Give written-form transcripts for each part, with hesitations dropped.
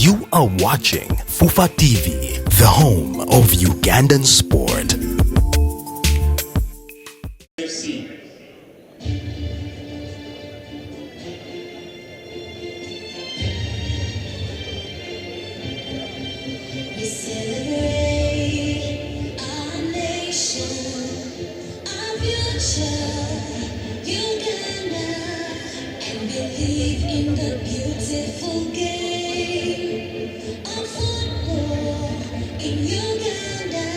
You are watching Fufa TV, the home of Ugandan sport. We celebrate our nation, our future, Uganda, and believe in the beautiful game of football in Uganda.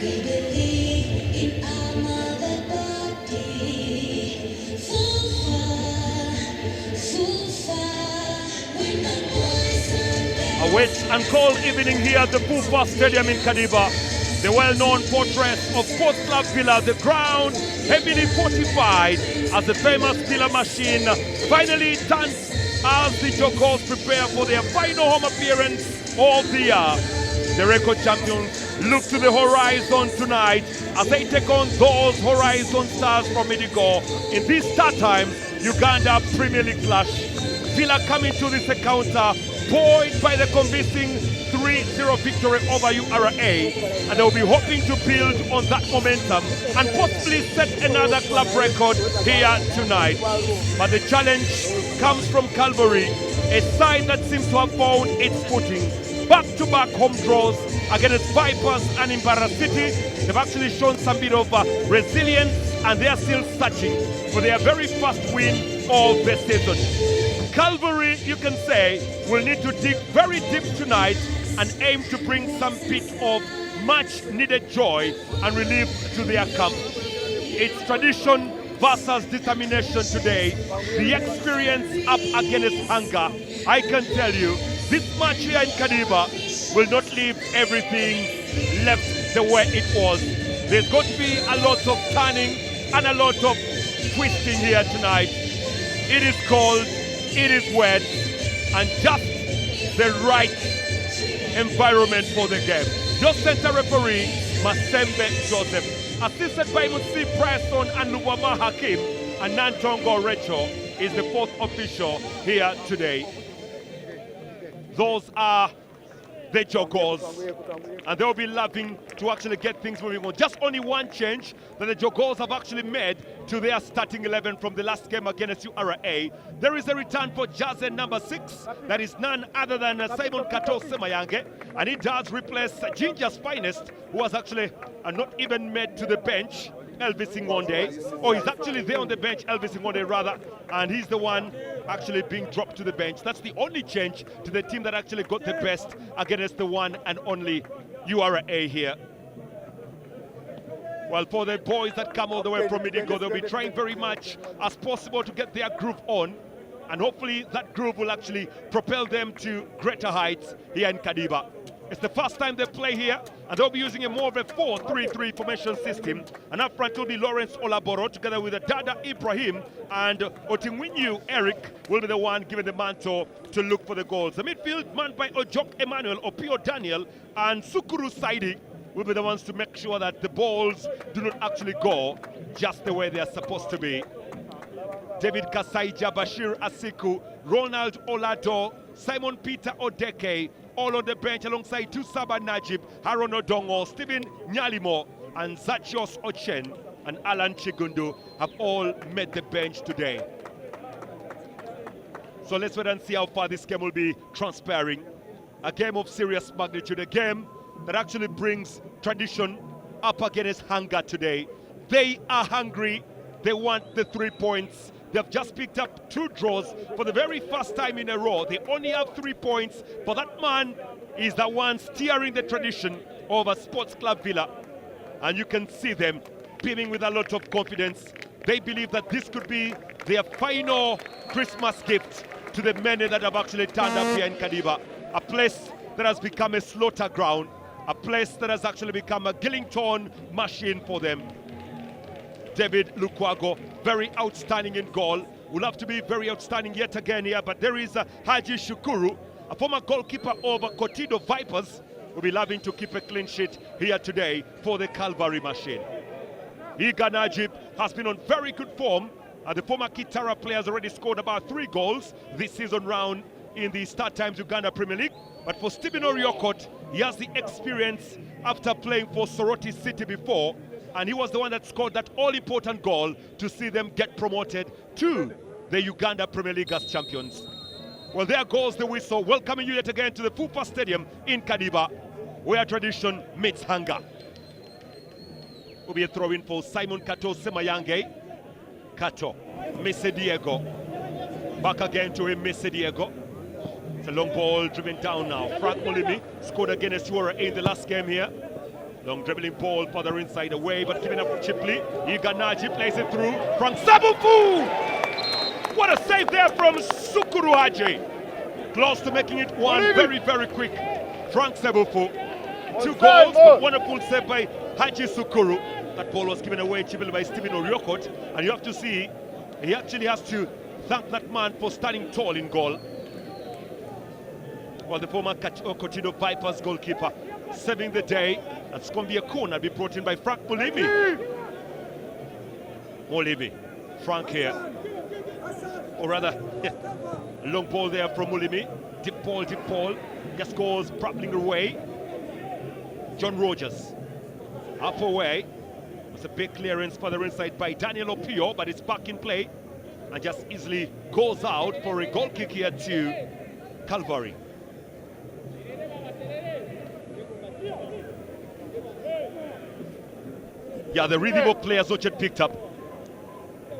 We believe in our mother body. Fufa, Fufa, when the boys are A wet and cold evening here at the Fufa Stadium in Kadiba, the well-known fortress of Sports Club Villa. The ground heavily fortified as the famous Villa machine finally turns as the Jogos prepare for their final home appearance of the year. The record champions look to the horizon tonight as they take on those Horizon Stars from Midigo in this third time Uganda Premier League clash. Villa coming to this encounter buoyed by the convincing 3-0 victory over URA, and they'll be hoping to build on that momentum and possibly set another club record here tonight. But the challenge comes from Calvary, a side that seems to have found its footing. Back-to-back home draws against Vipers and Imbara City. They've actually shown some bit of resilience, and they are still searching for their very first win of the season. Calvary, you can say, will need to dig very deep tonight and aim to bring some bit of much needed joy and relief to their camp. It's tradition versus determination today. The experience up against hunger. I can tell you, this match here in Kadiba will not leave everything left the way it was. There's going to be a lot of turning and a lot of twisting here tonight. It is cold, it is wet, and just the right environment for the game. Your center referee, Masembe Joseph, assisted by Mutsi Preston and Lubama Hakim, and Nantongo Recho is the fourth official here today. Those are the Jogos, and they'll be loving to actually get things moving on. Just only one change that the Jogos have actually made to their starting 11 from the last game against URA. There is a return for jersey number 6, that is none other than Simon Kato Semayange, and he does replace Ginger's finest, who was actually not even made to the bench, Elvis Ingonde. Oh, he's actually there on the bench, Elvis Ingonde rather, and he's the one actually being dropped to the bench. That's the only change to the team that actually got the best against the one and only URA here. Well, for the boys that come all the way from Midigo, they'll be trying very much as possible to get their groove on, and hopefully that groove will actually propel them to greater heights here in Kadiba. It's the first time they play here, and they'll be using a more of a 4-3-3 formation system. And up front will be Lawrence Olaboro together with Dada Ibrahim, and Otingwinyu Eric will be the one given the mantle to look for the goals. The midfield manned by Ojok Emmanuel, Opio Daniel, and Sukuru Saidi will be the ones to make sure that the balls do not actually go just the way they are supposed to be. David Kasaija, Bashir Asiku, Ronald Olado, Simon Peter Odeke, all on the bench alongside Tusaba Najib, Haron Odongo, Stephen Nyalimo, and Zachios Ochen and Alan Chigundu have all made the bench today. So let's wait and see how far this game will be transpiring. A game of serious magnitude, a game that actually brings tradition up against hunger today. They are hungry, they want the 3 points. They've just picked up 2 draws for the very first time in a row. They only have 3 points, but that man is the one steering the tradition over Sports Club Villa. And you can see them beaming with a lot of confidence. They believe that this could be their final Christmas gift to the many that have actually turned up here in Kadiba. A place that has become a slaughter ground, a place that has actually become a Gillington machine for them. David Lukwago, very outstanding in goal. Will have to be very outstanding yet again here, but there is Haji Shukuru, a former goalkeeper of Cotido Vipers, will be loving to keep a clean sheet here today for the Calvary machine. Iga Najib has been on very good form, and the former Kitara player has already scored about 3 goals this season round in the Start Times Uganda Premier League. But for Stephen Oriokot, he has the experience after playing for Soroti City before, and he was the one that scored that all-important goal to see them get promoted to the Uganda Premier League as champions. Well, there goes the whistle, welcoming you yet again to the Fufa Stadium in Kadiba, where tradition meets hunger. Will be a throw-in for Simon Kato Semayange. Kato, Mese Diego. Back again to him, Mese Diego. It's a long ball driven down now. Frank Mulimi scored against Suara in the last game here. Long dribbling ball further inside away, but giving up cheaply. Iganaji plays it through. Frank Sabufu! What a save there from Sukuru Haji. Close to making it one very, very quick. Frank Sabufu. 2 goals, but wonderful save by Haji Sukuru. That ball was given away cheaply by Stephen Oriokot. And you have to see, he actually has to thank that man for standing tall in goal. Well, the former Cotido Vipers goalkeeper saving the day. That's going to be a corner, be brought in by Frank Mulimi. Mulimi, Frank here. Or rather, long ball there from Mulimi. Deep ball, just goes prattling away. John Rogers, up away. It's a big clearance further inside by Daniel Opio, but it's back in play. And just easily goes out for a goal kick here to Calvary. Yeah, the rhythm of players Ochett picked up.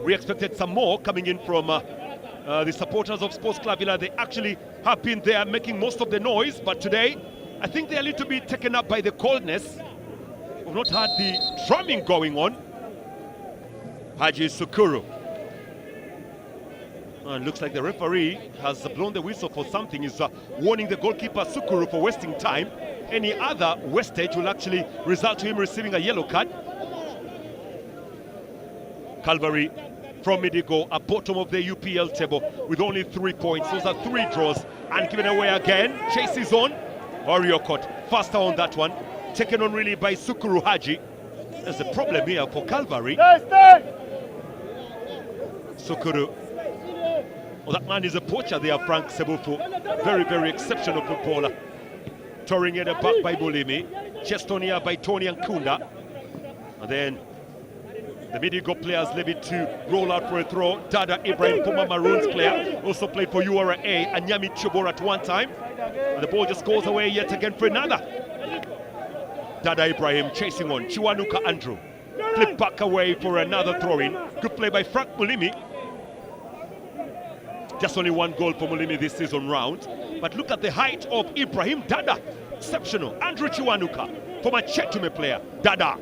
We expected some more coming in from the supporters of Sports Club Villa. They actually have been there making most of the noise, but today I think they're a little bit taken up by the coldness. We've not had the drumming going on. Haji Sukuru. And looks like the referee has blown the whistle for something. He's warning the goalkeeper Sukuru for wasting time. Any other wastage will actually result to him receiving a yellow card. Calvary from Midigo at bottom of the UPL table with only 3 points. Those are 3 draws and given away again. Chases on. Oriokot faster on that one. Taken on really by Sukuru Haji. There's a problem here for Calvary. Sukuru. Oh, that man is a poacher there, Frank Sebufu. Very, very exceptional footballer. Touring it back by Bulimi. Chestonia by Tony Ankunda. And then the Midigo players leave it to roll out for a throw. Dada Ibrahim, Puma Maroons player, also played for URA and Nyami Chobor at one time. And the ball just goes away yet again for another. Dada Ibrahim chasing on. Kiwanuka Andrew. Flip back away for another throw-in. Good play by Frank Mulimi. Just only 1 goal for Mulimi this season round. But look at the height of Ibrahim Dada. Exceptional. Andrew Kiwanuka, former Chetume player. Dada.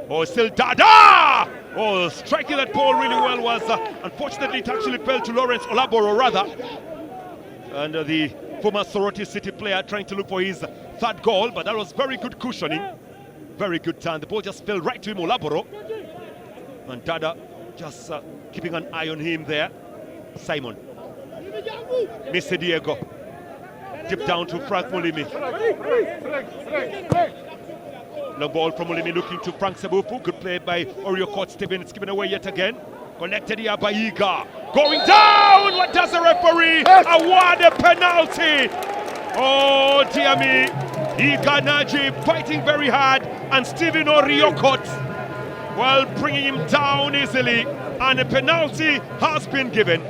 Oh, still Dada! Oh, striking that ball really well was, unfortunately, it actually fell to Lawrence Olaboro rather. And the former Soroti City player trying to look for his 3rd goal, but that was very good cushioning. Very good turn. The ball just fell right to him, Olaboro. And Dada just keeping an eye on him there. Simon. Mr. Diego. Deep down to Frank Mulimi. Long ball from Mulimi looking to Frank Sebufu. Good play by Oriokot. Steven. It's given away yet again. Connected here by Iga. Going down! What does the referee? Award a penalty! Oh, dear me. Iga Naji fighting very hard. And Stephen Oriokot, well, bringing him down easily. And a penalty has been given.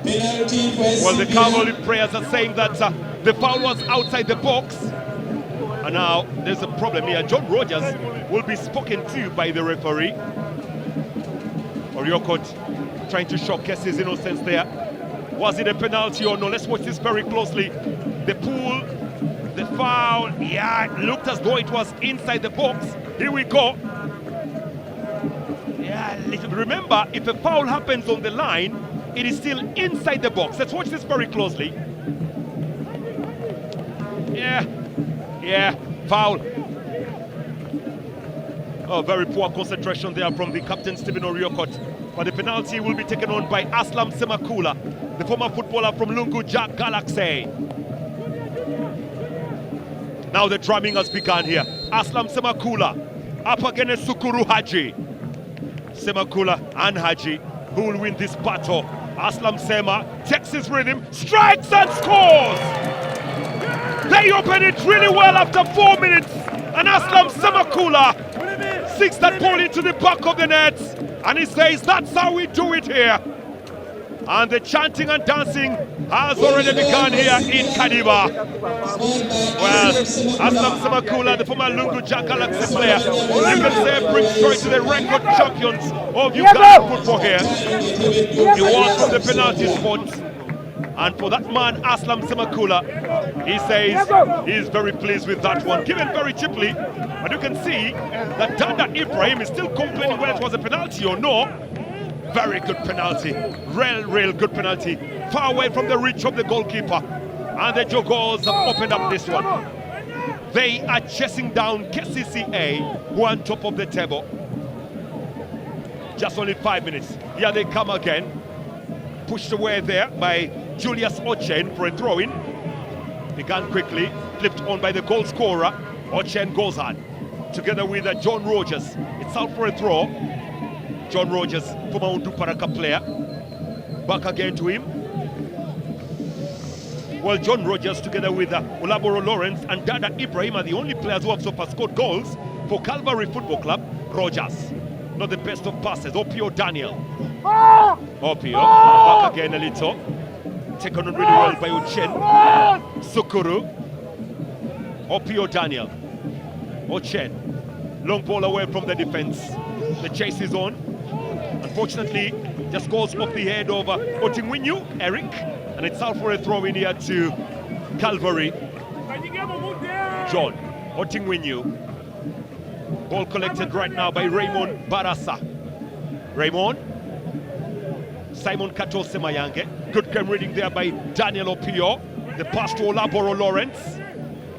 Well, the Cavalry players are saying that the foul was outside the box. And now there's a problem here. John Rogers will be spoken to by the referee. Oriokot trying to showcase his innocence there. Was it a penalty or no? Let's watch this very closely. The pull, the foul. Yeah, it looked as though it was inside the box. Here we go. Yeah, remember, if a foul happens on the line, it is still inside the box. Let's watch this very closely. Yeah, foul. Oh, very poor concentration there from the captain, Stephen Oriokot. But the penalty will be taken on by Aslam Semakula, the former footballer from Lungu Jack Galaxy. Now the drumming has begun here. Aslam Semakula up against Sukuru Haji. Semakula and Haji who will win this battle. Aslam Sema takes his rhythm, strikes and scores! They open it really well after 4 minutes, and Aslam Semakula sinks that ball into the back of the net, and he says, that's how we do it here. And the chanting and dancing has already begun here in Kadiba. Well, Aslam Semakula, the former Lungu Galaxy player, you can say brings joy to the record champions of Uganda football here. He was from the penalty spot. And for that man, Aslam Semakula, he says he's very pleased with that one. Given very cheaply, but you can see that Dada Ibrahim is still complaining whether it was a penalty or no. Very good penalty, real good penalty. Far away from the reach of the goalkeeper. And the Jogos have opened up this one. They are chasing down KCCA, who are on top of the table. Just only 5 minutes. Here they come again. Pushed away there by Julius Ochen for a throw-in. Began quickly, flipped on by the goal scorer. Ochen goes on, together with John Rogers. It's out for a throw. John Rogers, former Undu Paraka player. Back again to him. Well, John Rogers together with Olaboro Lawrence and Dada Ibrahim are the only players who have so far scored goals for Calvary Football Club. Rogers, not the best of passes. Opio Daniel. Opio, back again a little. Taken on really well by Ochen. Sukuru. Opio Daniel. Ochen. Long ball away from the defense. The chase is on. Unfortunately, just goes off the head of Otingwinyu, Eric. And it's out for a throw in here to Calvary. John Otingwinyu. Ball collected right now by Raymond Barasa. Raymond. Simon Kato Semayange. Good game reading there by Daniel Opio. The pass to Olaboro Lawrence.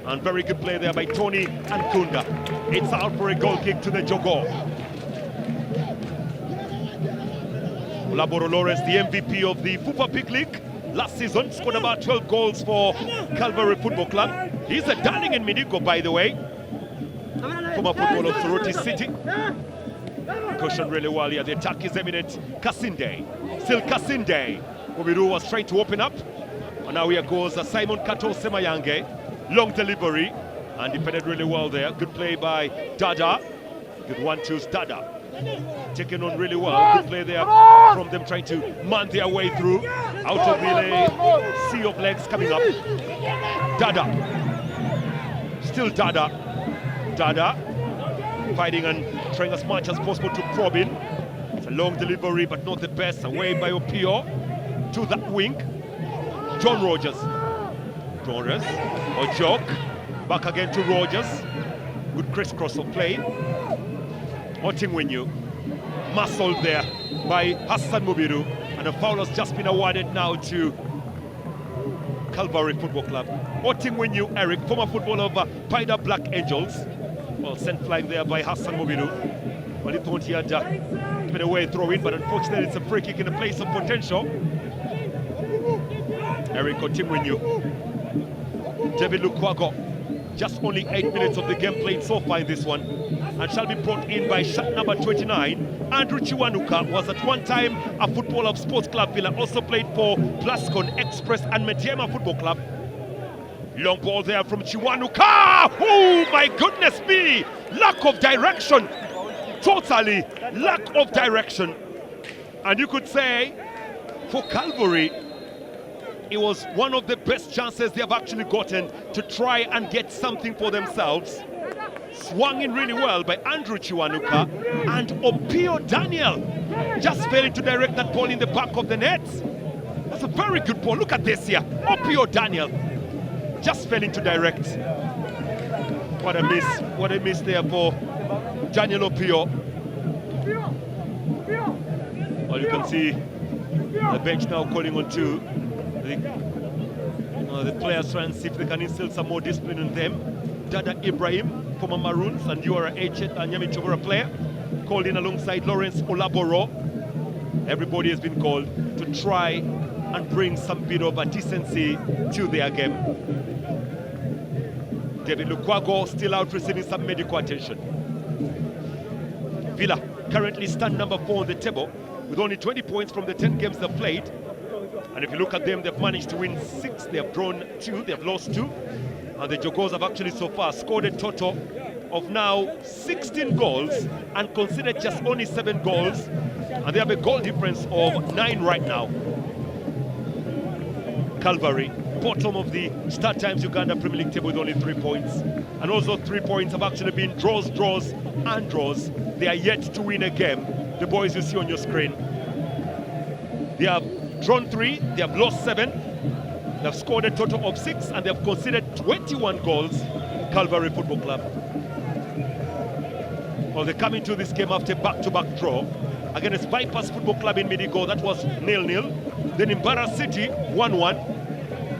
And very good play there by Tony Ankunda. It's out for a goal kick to the Jogo. Olaboro Lawrence, the MVP of the FUFA Big League last season, scored about 12 goals for Calvary Football Club. He's a darling in Minigo, by the way. Former footballer of Soroti City. Caution really well here. The attack is eminent. Kasinde. Still Kasinde. Obiru was trying to open up. And now here goes Simon Kato Semayange. Long delivery. And defended really well there. Good play by Dada. Good 1-2's Dada. Taken on really well. Good play there from them trying to man their way through. Out of the sea of legs coming up. Dada. Still Dada. Dada. Fighting and trying as much as possible to probe in. It's a long delivery, but not the best. Away by Opio to that wing. John Rogers. Rogers. Ojok. Back again to Rogers. Good crisscross of play. Otingwinyu. Muscled there by Hassan Mubiru. And a foul has just been awarded now to Calvary Football Club. Otingwinyu Eric, former footballer of Paida Black Angels. Well, sent flying there by Hassan Mubiru. Well, he thought he had given away a throw in, but unfortunately it's a free kick in a place of potential. Eric Otingwinyu. David Lukwago. Just only 8 minutes of the game played so far in this one. And shall be brought in by shot number 29. Andrew Kiwanuka was at one time a footballer of Sports Club Villa, also played for Plascon, Express and Mediema Football Club. Long ball there from Kiwanuka. Oh my goodness me! Lack of direction. Totally lack of direction. And you could say for Calvary, it was one of the best chances they have actually gotten to try and get something for themselves. Swung in really well by Andrew Kiwanuka, and Opio Daniel just failing to direct that ball in the back of the net. That's a very good ball. Look at this here. Opio Daniel just failing to direct. What a miss there for Daniel Opio. Well, you can see the bench now calling on to the players, trying to see if they can instill some more discipline in them. Dada Ibrahim, former Maroons and URH and Nyami Chovora player, called in alongside Lawrence Olaboro. Everybody has been called to try and bring some bit of a decency to their game. David Lukwago still out receiving some medical attention. Villa currently stand number 4 on the table with only 20 points from the 10 games they've played. And if you look at them, they've managed to win 6, they have drawn 2, they have lost 2. And the Jogos have actually so far scored a total of now 16 goals and conceded just only 7 goals. And they have a goal difference of 9 right now. Calvary, bottom of the Start Times Uganda Premier League table with only 3 points. And also 3 points have actually been draws, and draws. They are yet to win a game. The boys you see on your screen. They have drawn 3, they have lost 7. They have scored a total of 6 and they have conceded 21 goals. Calvary Football Club. Well, they come into this game after back-to-back draw against Bypass Football Club in Midigo. That was 0-0. Then in Barra City, 1-1.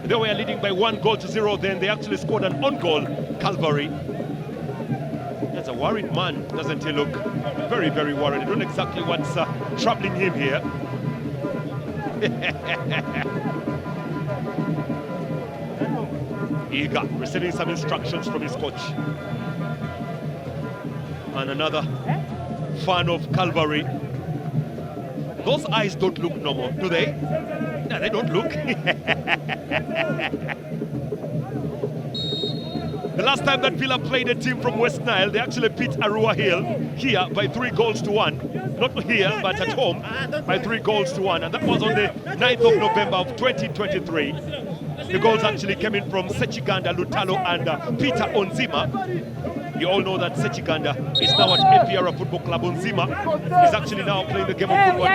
They were leading by 1-0. Then they actually scored an own goal, Calvary. That's a worried man, doesn't he look? Very, very worried. I don't know exactly what's troubling him here. Eager, receiving some instructions from his coach. And another fan of Calvary. Those eyes don't look normal, do they? No, they don't look. The last time that Villa played a team from West Nile, they actually beat Arua Hill here by 3-1. Not here, but at home by 3-1. And that was on the 9th of November of 2023. The goals actually came in from Sechiganda, Lutalo and Peter Onzima. You all know that Sechiganda is now at APR Football Club. Onzima is actually now playing the game of football.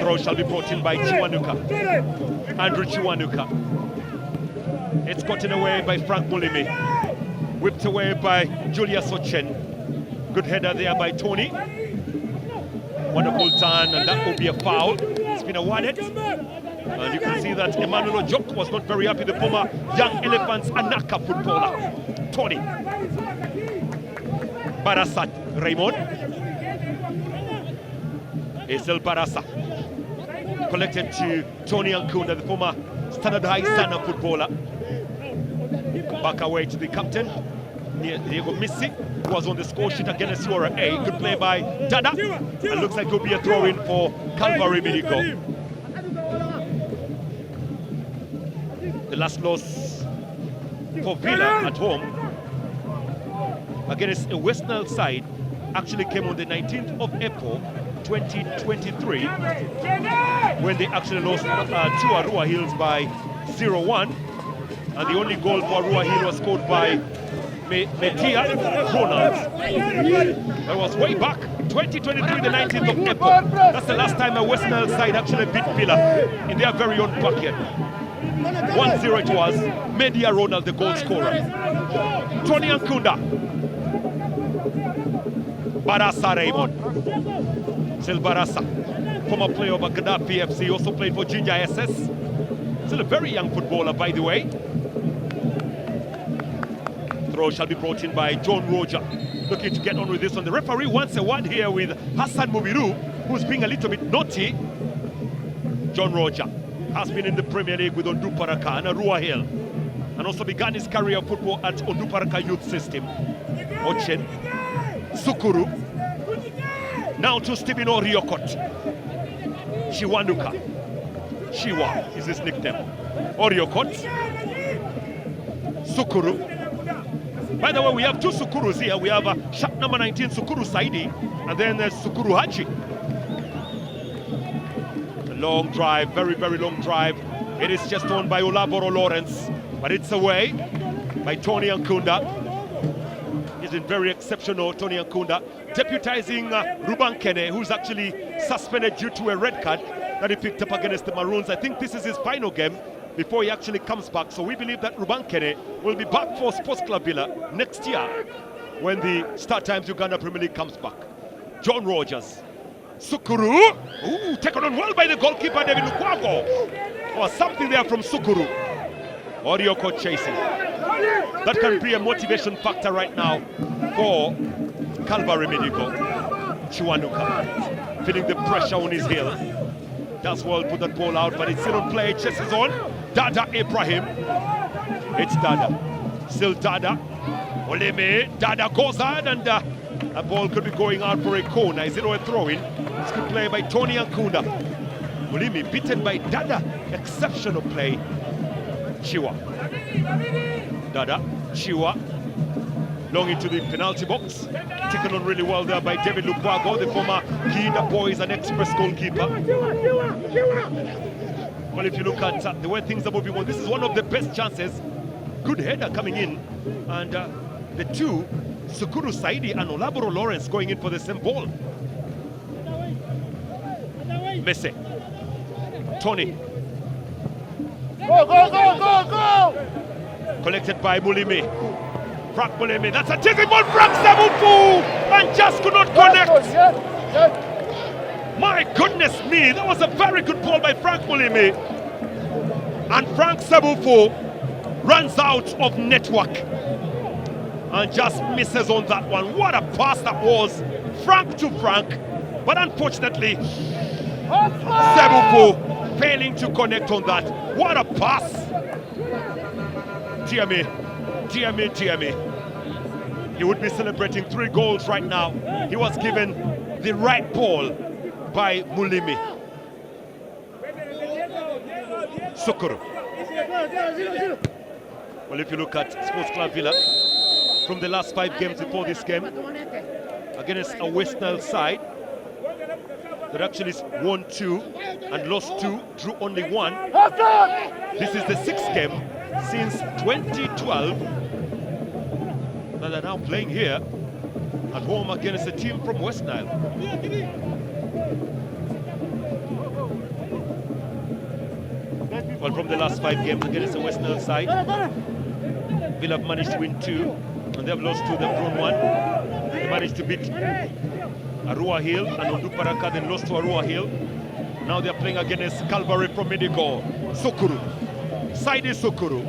Throw shall be brought in by Kiwanuka. Andrew Kiwanuka. It's gotten away by Frank Mulimi. Whipped away by Julius Ochen. Good header there by Tony. Wonderful turn, and that will be a foul. It's been awarded. And you can see that Emmanuel Ojok was not very happy, the former Young Elephants Anaka footballer. Tony. Barasat Raymond. Esel Barasa. Collected to Tony Ankunda, the former Standard High Sana footballer. Back away to the captain, Diego Missi, who was on the score sheet against Sora A. Good play by Dada. And looks like it will be a throw-in for Calvary Midigo. The last loss for Villa at home against a West Nile side actually came on the 19th of April 2023 when they actually lost to Arua Hills by 0-1. And the only goal for Arua Hill was scored by Metia Ronald. That was way back, 2023, the 19th of April. That's the last time a West Nile side actually beat Villa in their very own backyard. 1-0 it was. Media Ronald, the goal scorer. Tony Ankunda. Barasa Raymond. Still Barasa, former player of Gaddafi FC, also played for Ginger SS. Still a very young footballer, by the way. Throw shall be brought in by John Roger. Looking to get on with this one. The referee wants a word here with Hassan Mubiru, who's being a little bit naughty. John Roger has been in the Premier League with Onduparaka and Arua Hill, and also began his career of football at Onduparaka Youth System. Ochen, Sukuru, now to Stephen Oriokot. Kiwanuka. Shiwa is his nickname. Oriokot. Sukuru. By the way, we have 2 Sukurus here. We have shot number 19, Sukuru Saidi, and then Sukuru Haji. A long drive, very, very long drive. It is just owned by Olaboro Lawrence, but it's away by Tony Ankunda. He's been very exceptional, Tony Ankunda, deputizing Ruban Kene, who's actually suspended due to a red card that he picked up against the Maroons. I think this is his final game before he actually comes back. So we believe that Ruban Kene will be back for Sports Club Villa next year when the Start Times Uganda Premier League comes back. John Rogers. Sukuru. Ooh, taken on well by the goalkeeper, David Lukwago. Or something there from Sukuru. Orioko chasing. That can be a motivation factor right now for Calvary Midigo. Kiwanuka feeling the pressure on his heel. Does well, put that ball out, but it's still on play. Chases on. Dada Ibrahim. It's Dada. Still Dada. Oleme. Dada goes hard and A ball could be going out for a corner. Is it or a throw-in? It's good play by Tony Ankunda. Mulimi beaten by Dada. Exceptional play. Chiwa. Dada. Chiwa. Long into the penalty box. Taken on really well there by David Lukwago, the former Kiida Boys and Express goalkeeper. Well, if you look at the way things are moving on, this is one of the best chances. Good header coming in. And the two, Sukuru Saidi and Olaboro Lawrence, going in for the same ball. Messi. Tony. Go, go, go, go, go! Collected by Mulimi. Frank Mulimi. That's a chasing ball. Frank Sabufu! And just could not connect. Yes, yes. My goodness me. That was a very good ball by Frank Mulimi. And Frank Sabufu runs out of network and just misses on that one. What a pass that was. Frank to Frank. But unfortunately, Sabufu failing to connect on that. What a pass. Dear me, dear me, dear me. He would be celebrating 3 goals right now. He was given the right ball by Mulimi. Sukuru. Well, if you look at Sports Club Villa, from the last 5 games before this game, against a West Nile side that actually won 2 and lost 2, drew only 1. This is the 6th game since 2012 that they're now playing here at home against a team from West Nile. Well, from the last 5 games against the West Nile side, Villa have managed to win 2 and they've lost 2, they've drawn 1. They managed to beat Arua Hill and Onduparaka, then lost to Arua Hill. Now they're playing against Calvary from Medigo. Sukuru. Saidi Sukuru.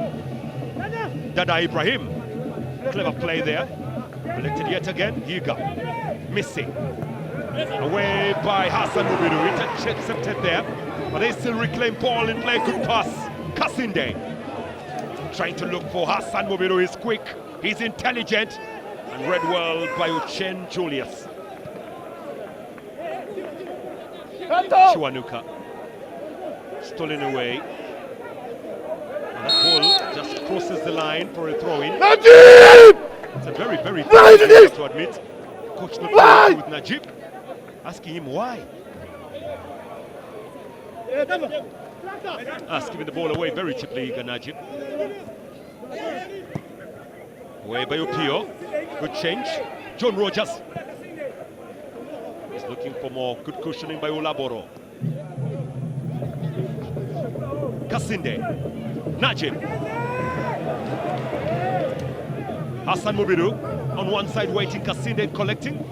Dada Ibrahim. Clever play there. Collected yet again. Higa. Missing. Away by Hassan Mubiru. Intercepted there. But they still reclaim ball in play. Good pass. Kasinde. Trying to look for Hassan Mubiru. He's quick. He's intelligent. And read well by Uchen Julius. Kiwanuka. Stolen away. And that ball just crosses the line for a throw-in. Najib! It's a very, very difficult to admit. Coach not happy with Najib. Asking him why. Giving the ball away very cheaply, Najib. Away by Opio. Good change. John Rogers. He's looking for more. Good cushioning by Olaboro. Kasinde. Najib. Hassan Mubiru on one side waiting. Kasinde collecting.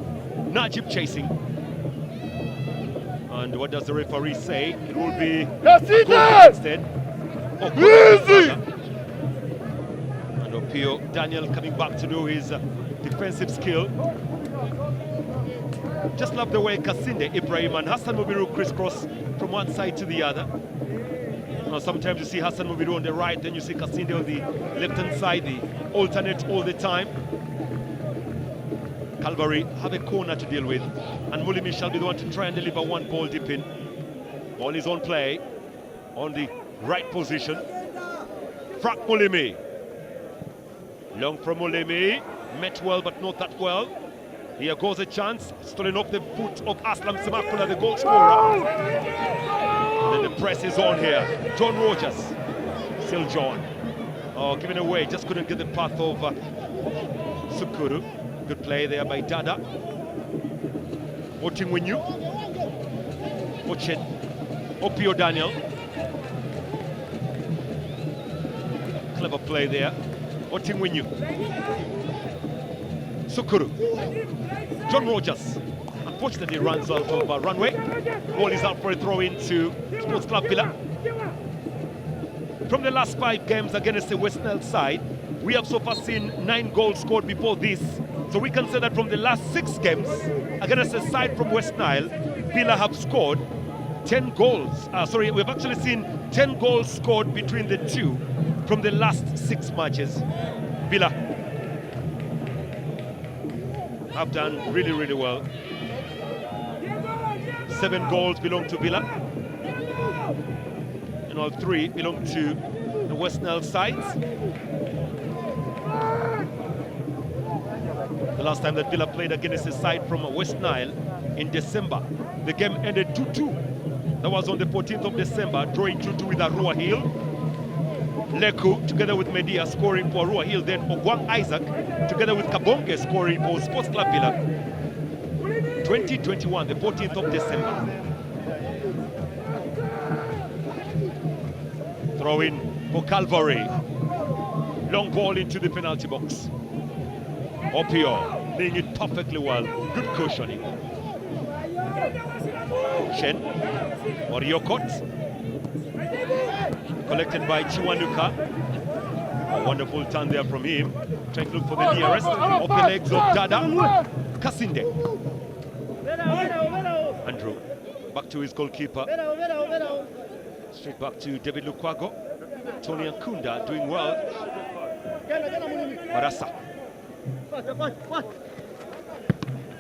Najib chasing. And what does the referee say? It will be a goal instead. Easy! And Opio Daniel coming back to do his defensive skill. Just love the way Kasinde, Ibrahim and Hassan Mubiru crisscross from one side to the other. Now, sometimes you see Hassan Mubiru on the right, then you see Kasinde on the left-hand side, the alternate all the time. Calvary have a corner to deal with, and Mulimi shall be the one to try and deliver one ball deep in. Ball is on play, on the right position. Frank Mulimi. Long from Mulimi, met well but not that well. Here goes a chance, stolen off the foot of Aslam Semakula, the goal scorer. And then the press is on here. John Rogers, still John. Oh, giving away, just couldn't get the path of Sukuru. Good play there by Dada. Otingwinyu. Ochet. Opio Daniel. Clever play there. Otingwinyu. Sukuru. John Rogers. Unfortunately runs out of runway. Ball is out for a throw into Sports Club Villa. From the last 5 games against the West Nile side, we have so far seen 9 goals scored before this. So we can say that from the last 6 games against a side from West Nile, Villa have scored 10 goals. We've actually seen 10 goals scored between the two from the last 6 matches. Villa. have done really, really well. 7 goals belong to Villa. And all 3 belong to the West Nile sides. The last time that Villa played against a side from West Nile in December, the game ended 2-2. That was on the 14th of December, drawing 2-2 with Arua Hill. Leku, together with Media, scoring for Arua Hill. Then Ogwang Isaac, together with Kabonge, scoring for Sports Club Villa. 2021, the 14th of December. Throw in for Calvary. Long ball into the penalty box. Opio playing it perfectly well. Good cushioning. Shen. Oriokot. Collected by Kiwanuka. A wonderful turn there from him. Trying to look for the nearest. Off the legs of Dada. Kasinde. Andrew. Back to his goalkeeper. Straight back to David Lukwago. Tony Ankunda doing well. Marasa.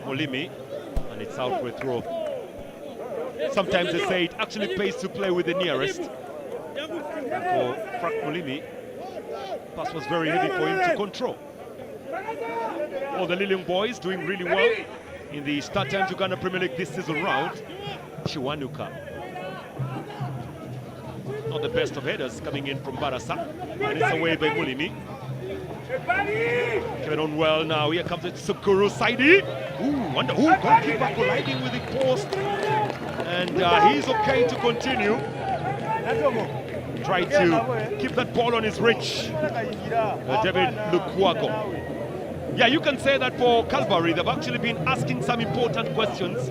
Molimi, and it's out for a throw. Sometimes they say it actually pays to play with the nearest. For Frank Molimi, pass was very heavy for him to control. All the Lilium boys doing really well in the Start Times Uganda Premier League this season round. Kiwanuka. Not the best of headers coming in from Barasa, and it's away by Molimi. Coming on well now. Here comes it, Sukuru Saidi. Ooh, wonder who goalkeeper colliding with the post, and he's okay to continue. Try to keep that ball on his reach. David Lukwago. Yeah, you can say that for Calvary. They've actually been asking some important questions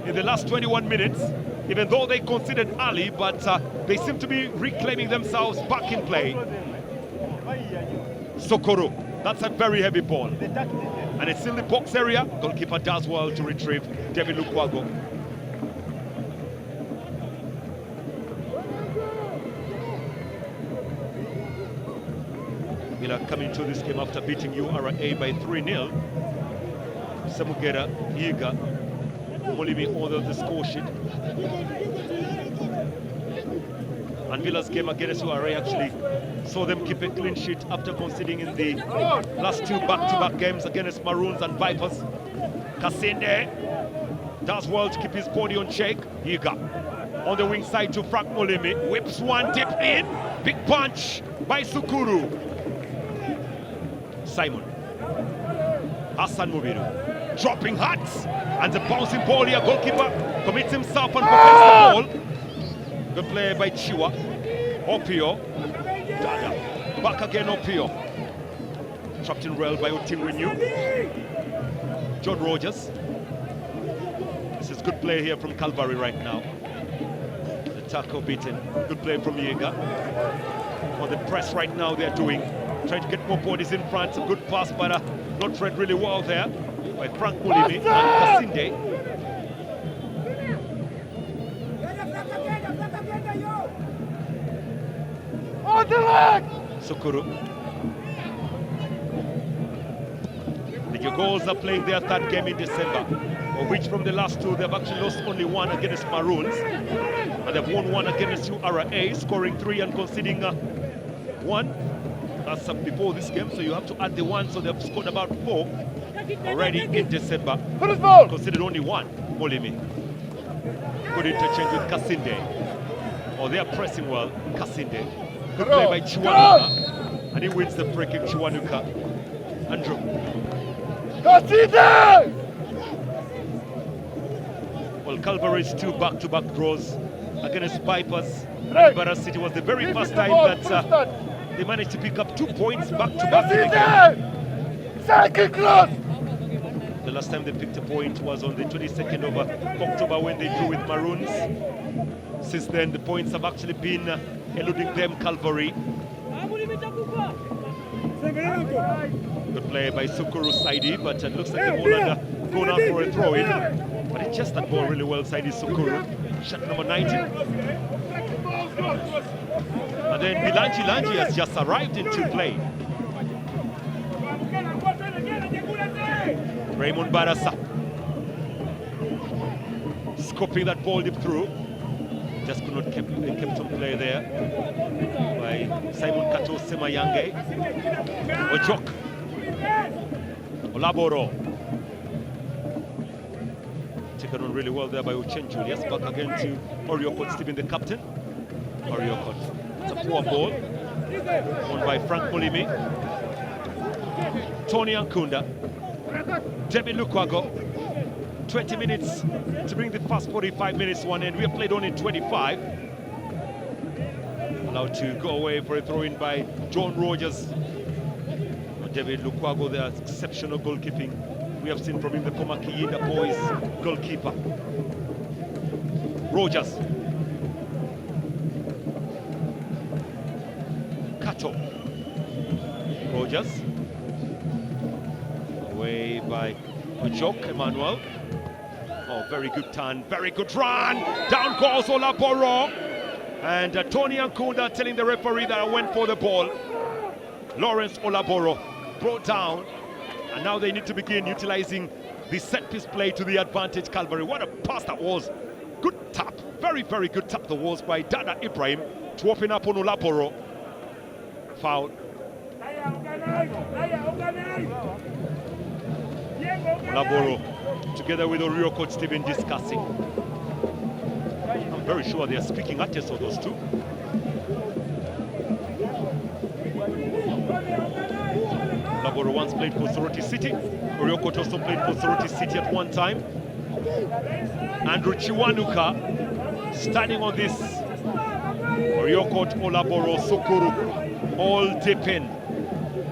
in the last 21 minutes, even though they conceded early, but they seem to be reclaiming themselves back in play. Sokoro, that's a very heavy ball. And it's in the box area. Goalkeeper does well to retrieve David Lukwago. Villa coming to this game after beating URA by 3-0. Samugera, Yiga, Molimi ordered the score sheet. And Villa's game against URA actually saw them keep a clean sheet after conceding in the last 2 back-to-back games against Maroons and Vipers. Kasinde does well to keep his body on check. Yiga on the wing side to Frank Molimi. Whips one, tip in. Big punch by Sukuru. Simon. Hassan Mubiru. Dropping hats. And the bouncing ball here. Goalkeeper commits himself and protects the ball. Good play by Chiwa. Opio. Dada. Back again, Opio. Trapped in rail by Otim Renew. John Rogers. This is good play here from Calvary right now. The tackle beaten. Good play from Yeager. On the press right now they're doing. Trying to get more bodies in front. A good pass, but not read really well there by Frank Mulimi and Kasinde. Sukuru. The Yogos are playing their 3rd game in December, of which from the last 2 they've actually lost only 1 against Maroons, and they've won 1 against URA, scoring 3 and conceding 1. That's before this game, so you have to add the 1, so they've scored about 4 already in December. Conceded only 1. Molimi. Good interchange with Kasinde. Oh, they are pressing well. Kasinde. Good play by Kiwanuka, and he wins the free kick. Kiwanuka. Andrew. Kasinde! Well, Calvary's 2 back-to-back draws against Vipers and Barra City was the very first time that they managed to pick up 2 points back-to-back in the game. The last time they picked a point was on the 22nd of October when they drew with Maroons. Since then, the points have actually been eluding them. Calvary. Good play by Sukuru Saidi, but it looks like the ball had gone out for a throw-in. But he chased that ball really well, Saidi Sukuru. Shot number 90. And then Bilanji Lanji has just arrived into play. Raymond Barasa scooping that ball deep through. Just could not kept on play there by Simon Kato Semayange. Ojok. Olaboro. Taken on really well there by Uchen Julius. Back again to Oriokot, Stephen the captain. Oriokot. It's a poor ball. Won by Frank Molimi. Tony Ankunda. David Lukwago. 20 minutes to bring the first 45 minutes to one end. We have played only 25. Allowed to go away for a throw-in by John Rogers. David Lukwago, the exceptional goalkeeping we have seen from him, the former Kiyinda Boys goalkeeper. Rogers. Kato. Rogers. Away by Ojok Emmanuel. Oh, very good turn, very good run. Down goes Olaboro. And Tony Ankunda telling the referee that I went for the ball. Lawrence Olaboro brought down. And now they need to begin utilizing the set-piece play to the advantage, Calvary. What a pass that was. Good tap, very, very good tap that was by Dada Ibrahim to open up on Olaboro. Foul. Olaboro together with Orio coach Stephen discussing. I'm very sure they are speaking at us, those two. Olaboro once played for Soroti City. Orio coach also played for Soroti City at one time. Andrew Kiwanuka standing on this. Orio coach Olaboro Sokuru all deep in,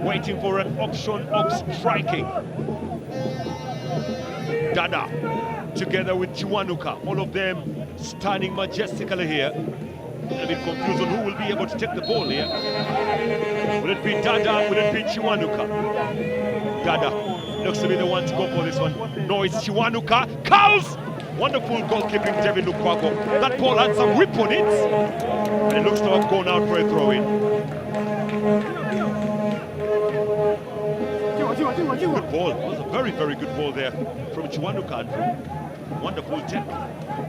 waiting for an option of striking. Dada together with Kiwanuka, all of them standing majestically here. A bit confused on who will be able to take the ball here. Will it be Dada? Will it be Kiwanuka? Dada looks to be the one to go for this one. No, it's Kiwanuka. Cows! Wonderful goalkeeping, David Lukwago. That ball had some whip on it, and it looks to have gone out for a throw-in. Good ball. It was a very, very good ball there from Kiwanuka. Wonderful tip.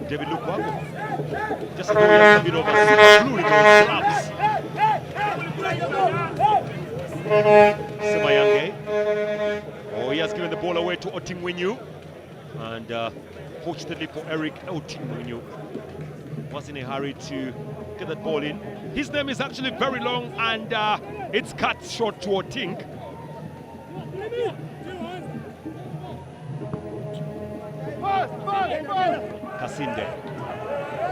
David Lukwago. Just as he has a bit of a fluid on his gloves. Semayange. Oh, he has given the ball away to Otingwinyu. And fortunately for Eric Otingwinyu, was in a hurry to get that ball in. His name is actually very long, and it's cut short to Oting. Kasinde.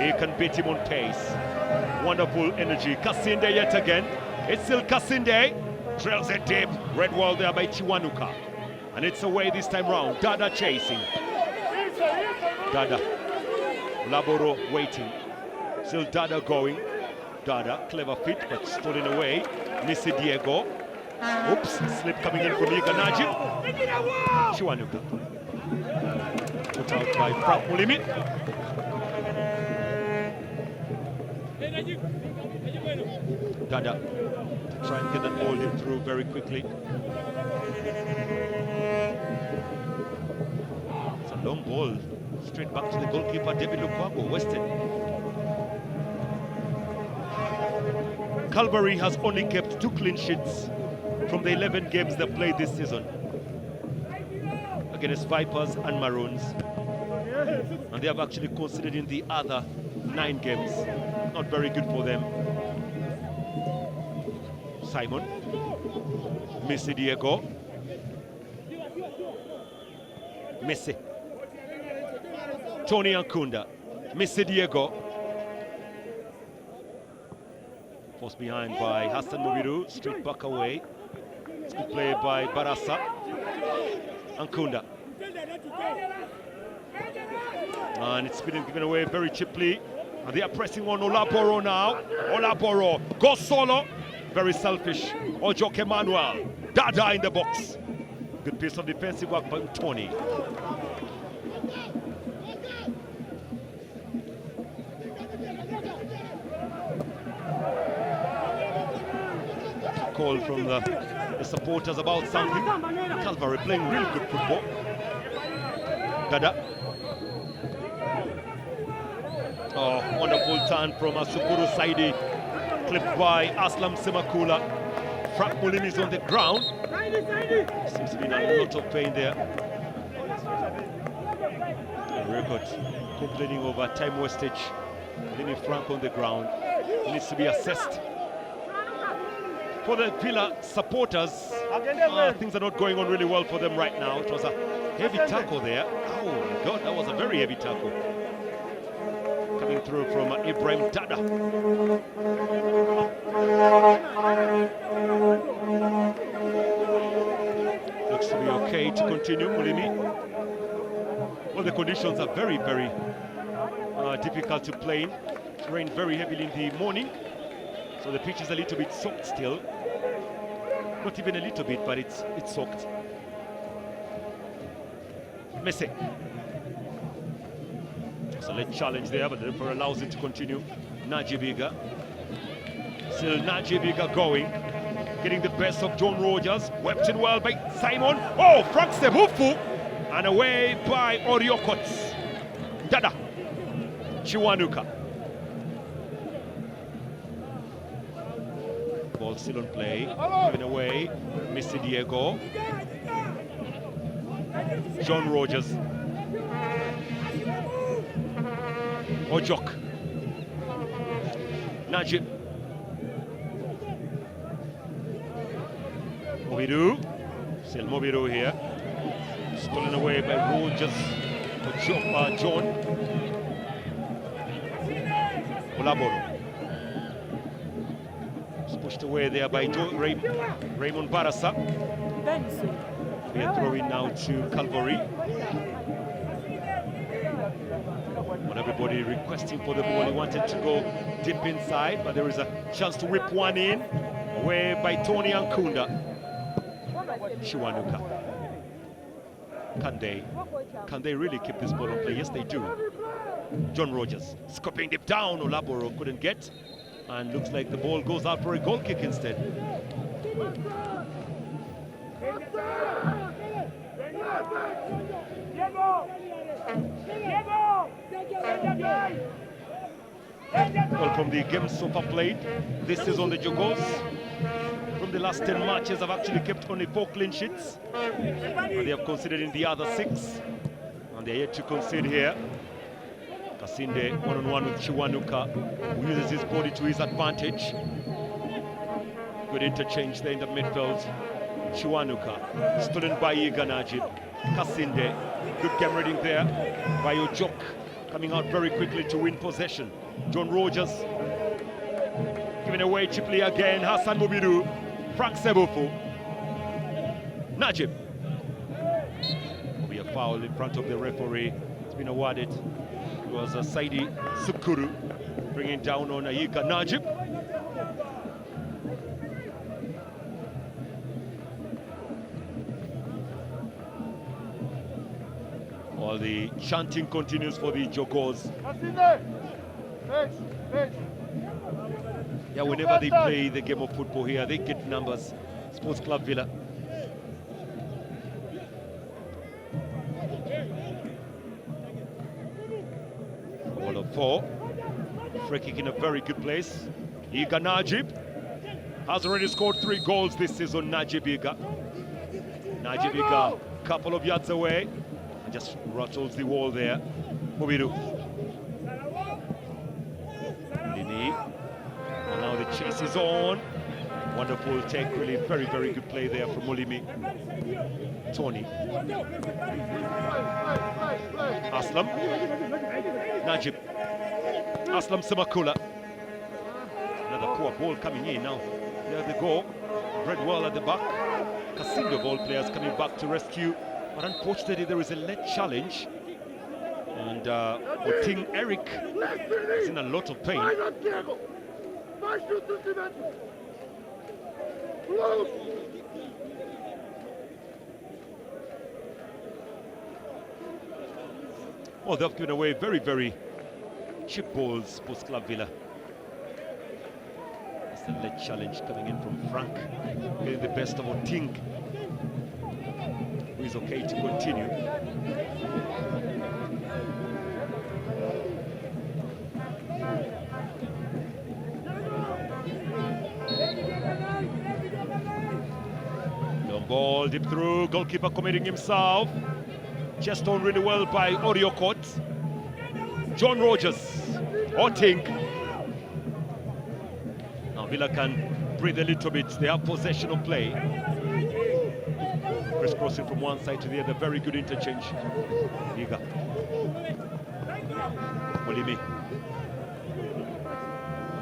He can beat him on pace. Wonderful energy. Kasinde yet again. It's still Kasinde. Trails it deep. Red wall there by Kiwanuka. And it's away this time round. Dada chasing. Dada. Laboro waiting. Still Dada going. Dada, clever fit, but stolen away. Missy Diego. Oops, slip coming in from Iganaji. Kiwanuka. Put out by Frank Mulimi. Dada to try and get that ball in through very quickly. It's a long ball straight back to the goalkeeper, David Lukwago, Western. Calvary has only kept 2 clean sheets from the 11 games they played this season against Vipers and Maroons, and they have actually conceded in the other 9 games. Not very good for them. Simon, Messi Diego, Messi, Tony Ankunda, Messi Diego, forced behind by Hassan Mubiru, straight back away. It's good play by Barasa. Ankunda. And it's been given away very cheaply. And they are pressing on Olaboro now. Olaboro goes solo. Very selfish. Ojok Emmanuel. Dada in the box. Good piece of defensive work by Tony. Call from the supporters about something. Calvary playing really good football. Dada. Oh, wonderful turn from Asukuru Saidi. Clipped by Aslam Semakula. Frank Mulimi is on the ground. Seems to be in a lot of pain there. Record complaining over time wastage. Lenny Frank on the ground. He needs to be assessed. For the Villa supporters, things are not going on really well for them right now. It was a heavy tackle there. Oh my God, that was a very heavy tackle. Coming through from Ibrahim Dada. Looks to be okay to continue, Mulimi. Well, the conditions are very, very difficult to play in. It rained very heavily in the morning, so the pitch is a little bit soaked still. Not even a little bit, but it's soaked. Messi. So let's challenge there, but the referee allows it to continue. Najibiga. Still Najibiga going. Getting the best of John Rogers. Wept in well by Simon. Oh, Frank Sebufu. And away by Oriokots. Dada. Kiwanuka. Ball still on play. Given away. Missy Diego. John Rogers. Ojok. Najib. Mobidu. Still Mobidu here. Stolen away by Rogers. John. Olaboro. It's pushed away there by Raymond Barasa. We are throwing now to Calvary. When everybody requesting for the ball, he wanted to go deep inside, but there is a chance to whip one in. Away by Tony Ankunda. Kiwanuka. Can they really keep this ball on play? Yes, they do. John Rogers scooping deep down. Olaboro couldn't get, and looks like the ball goes out for a goal kick instead. Well, from the games so far played, this is on the Jogos. From the last 10 matches, have actually kept only 4 clean sheets. And they have conceded in the other 6. And they're yet to concede here. Kasinde one-on-one with Kiwanuka, who uses his body to his advantage. Good interchange there in the midfield. Kiwanuka, stolen by Iga Najib. Kasinde, good game reading there by Ojok, coming out very quickly to win possession. John Rogers, giving away cheaply again. Hassan Mobidu, Frank Sebufu. Najib. Will be a foul in front of the referee. It's been awarded. It was Saidi Sukuru bringing down on Iga Najib. All the chanting continues for the Jogos. Yeah, whenever they play the game of football here, they get numbers. Sports Club Villa. Ball of 4. Free kick in a very good place. Iga Najib has already scored 3 goals this season. Najib Iga, couple of yards away. And just rattles the wall there. Mobidu. Lini. And now the chase is on. Wonderful take, really very, very good play there from Mulimi. Tony. Aslam. Najib. Aslam Semakula. Another poor ball coming in now. There they go. Redwell at the back. Kasindo ball players coming back to rescue. But unfortunately, there is a late challenge. And Oting Eric is in a lot of pain. Well, they've given away very, very cheap balls, Sports Club Villa. That's the late challenge coming in from Frank, getting the best of Oting, who is okay to continue. Long ball deep through, goalkeeper committing himself. Chest on really well by Oriokot. John Rogers, Otink. Now Villa can breathe a little bit. They have possession of play. Crisscrossing from one side to the other. Very good interchange. Liga. Molimi.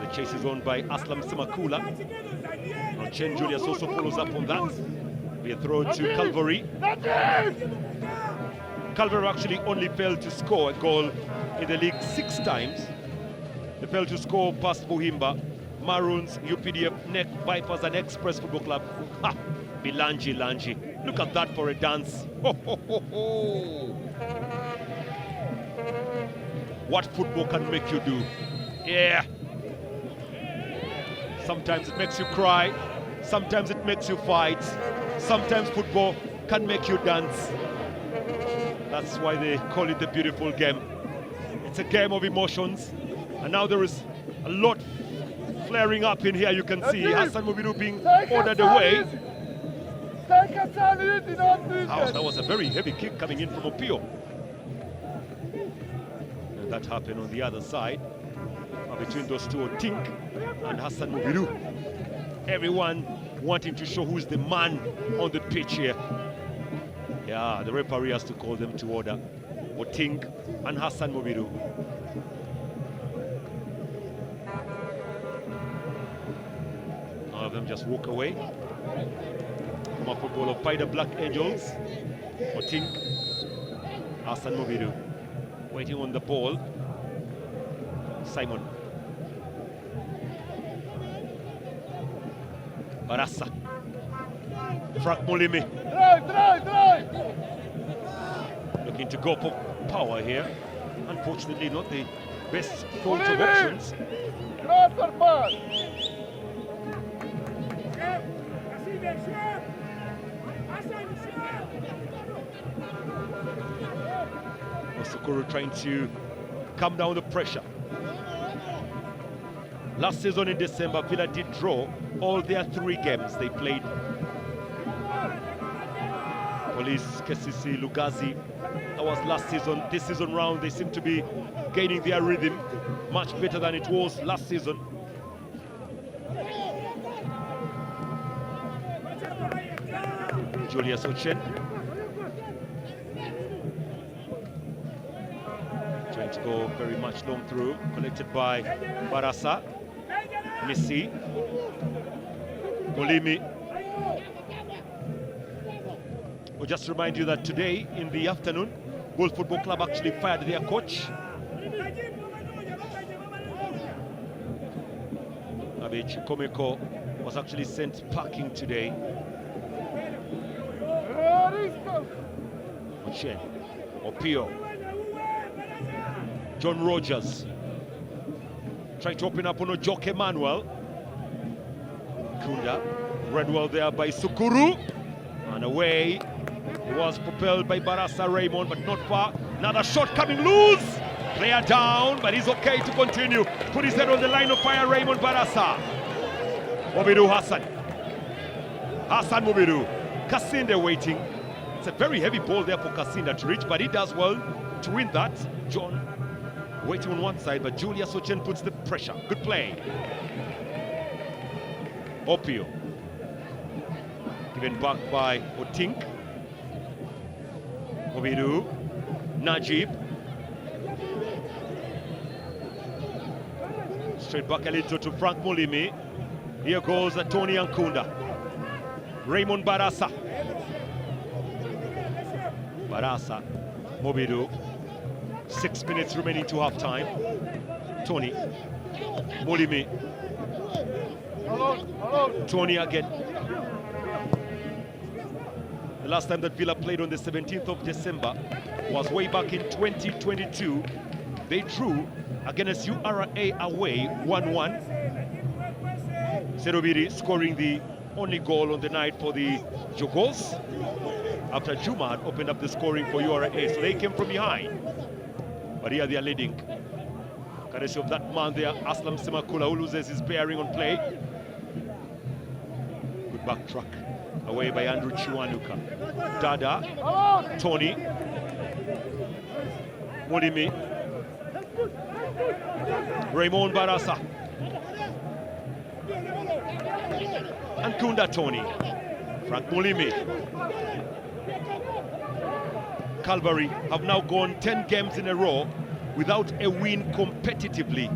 The chase is on by Aslam Simakula. Now Chen Julius also follows up on that. Be a throw to Calvary. Calvary actually only failed to score a goal in the league 6 times. They failed to score past Buhimba, Maroons, UPDF, NEC, Vipers and Express Football Club. Ha! Bilanji Lanji. Look at that for a dance. Ho, ho, ho, ho. What football can make you do? Yeah. Sometimes it makes you cry. Sometimes it makes you fight. Sometimes football can make you dance. That's why they call it the beautiful game. It's a game of emotions. And now there is a lot flaring up in here. You can see Hassan Mubiru being ordered away. Oh, that was a very heavy kick coming in from Opio. And that happened on the other side. Between those two, Tink and Hassan Mubiru. Everyone wanting to show who's the man on the pitch here. Yeah, the referee has to call them to order. Otink and Hassan Mubiru. None of them just walk away. From a football of Paida Black Angels. Otink, Hassan Mubiru. Waiting on the ball. Simon. Barassa. Frank Molimi. Looking to go for power here. Unfortunately, not the best thought of options. Osokoro trying to calm down the pressure. Last season in December, Villa did draw all their 3 games they played. Police, KCC, Lugazi. That was last season. This season round, they seem to be gaining their rhythm much better than it was last season. Julius Ochen. Trying to go very much long through. Collected by Barassa. Messi. Molimi. We'll just remind you that today in the afternoon, Gold Football Club actually fired their coach. Abe Chikomeko was actually sent packing today. Ochen, Opio, John Rogers trying to open up on Ojoke Manuel. Kunda, read well there by Sukuru, and away he was propelled by Barassa Raymond, but not far. Another shot coming loose. Player down, but he's okay to continue. Put his head on the line of fire, Raymond Barassa. Mubiru Hassan. Hassan Mubiru. Kasinde waiting. It's a very heavy ball there for Kasinde to reach, but he does well to win that. John waiting on one side, but Julius Ochen puts the pressure. Good play. Opio. Given back by Otink. Mubiru. Najib. Straight back a little to Frank Molimi. Here goes Tony Ankunda. Raymond Barassa. Barassa. Mubiru. 6 minutes remaining to half time. Tony. Molimi. Tony again. The last time that Villa played on the 17th of December was way back in 2022. They drew against URA away 1-1. Serobiri scoring the only goal on the night for the Jogos. after Juma had opened up the scoring for URA. So they came from behind. But here they are leading. Courtesy of that man there, Aslam Semakula, who loses his bearing on play. Good backtrack. Away by Andrew Kiwanuka. Dada. Tony. Mulimi. Raymond Barasa. And Kunda Tony. Frank Mulimi. Calvary have now gone 10 games in a row without a win competitively.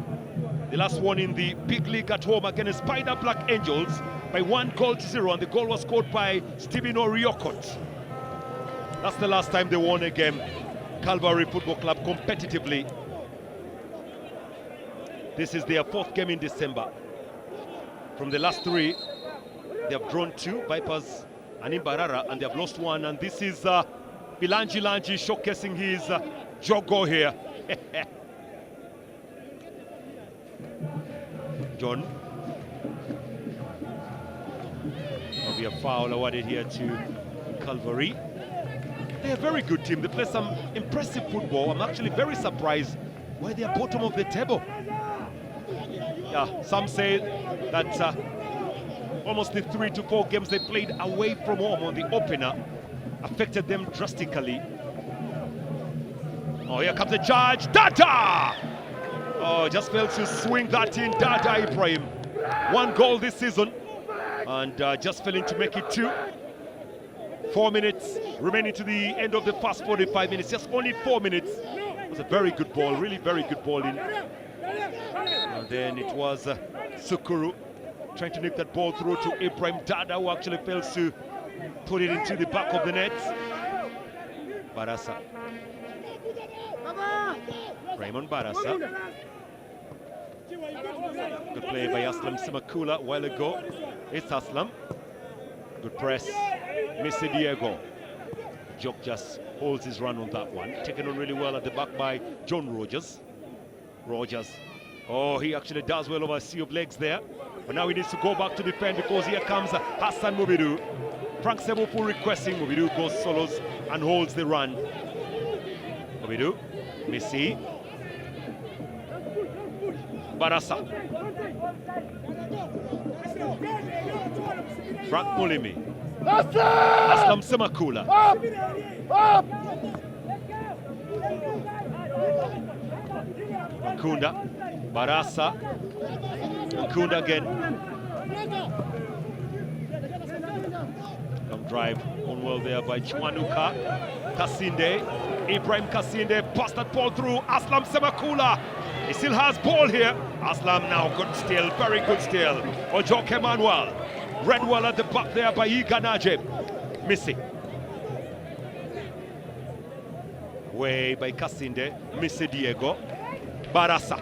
The last one in the big league at home against Spider Black Angels by 1-0, and the goal was scored by Stephen Oriokot. That's the last time they won a game, Calvary Football Club, competitively. This is their 4th game in December. From the last 3, they have drawn 2, Vipers and Imbarara, and they have lost 1. And this is Bilanji Lanji showcasing his jogo here. John. There'll be a foul awarded here to Calvary. They're a very good team. They play some impressive football. I'm actually very surprised why they are bottom of the table. Yeah, some say that almost the 3 to 4 games they played away from home on the opener affected them drastically. Oh, here comes the charge. Dada! Oh, just failed to swing that in. Dada Ibrahim. 1 goal this season, and just failing to make it 2. 4 minutes remaining to the end of the first 45 minutes. Just only 4 minutes. It was a very good ball, really very good ball in. And then it was Sukuru trying to nick that ball through to Ibrahim Dada, who actually fails to put it into the back of the net. Barasa. Raymond Barasa. Good play by Aslam Semakula a while ago. It's Aslam. Good press. Missy Diego. Jock just holds his run on that one. Taken on really well at the back by John Rogers. Oh, he actually does well over a sea of legs there. But now he needs to go back to defend, because here comes Hassan Mubidu. Frank Sebofu requesting. Mubidu goes solos and holds the run. Mubidu. Missy. Barasa. Frank Mulimi. Aslam Semakula. Kunda. Barasa. Kunda again. Come drive on well there by Kiwanuka. Kasinde. Ibrahim Kasinde. Pass that ball through. Aslam Semakula. He still has ball here. Aslam now good steal, very good steal. Ojoke Emmanuel. Redwell at the back there by Iga Najib. Missy. Way by Kasinde. Missy Diego. Barasa.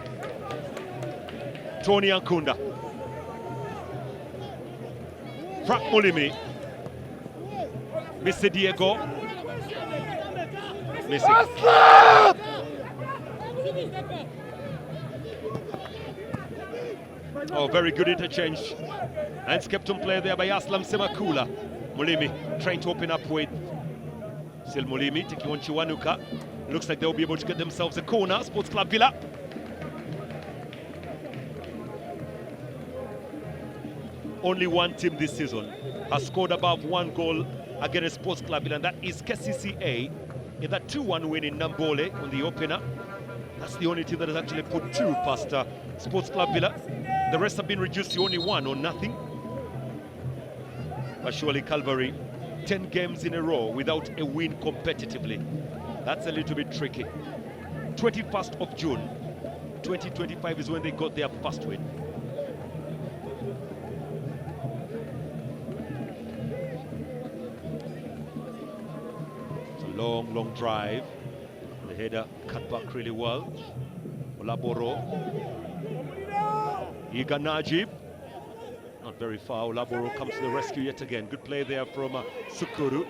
Tony Ankunda. Frank Mulimi. Missy Diego. Missy. Oh, very good interchange. And kept on play there by Aslam Semakula. Mulimi trying to open up with still Mulimi taking on Kiwanuka. Looks like they'll be able to get themselves a corner. Sports Club Villa. Only one team this season has scored above 1 goal against Sports Club Villa, and that is KCCA in that 2-1 win in Nambole on the opener. That's the only team that has actually put 2 past Sports Club Villa. The rest have been reduced to only 1 or nothing. But surely Calvary, 10 games in a row without a win competitively. That's a little bit tricky. 21st of June, 2025 is when they got their first win. It's a long, long drive. The header cut back really well. Olaboro. Iga Najib. Not very far. Olaboro comes to the rescue yet again. Good play there from Sukuru.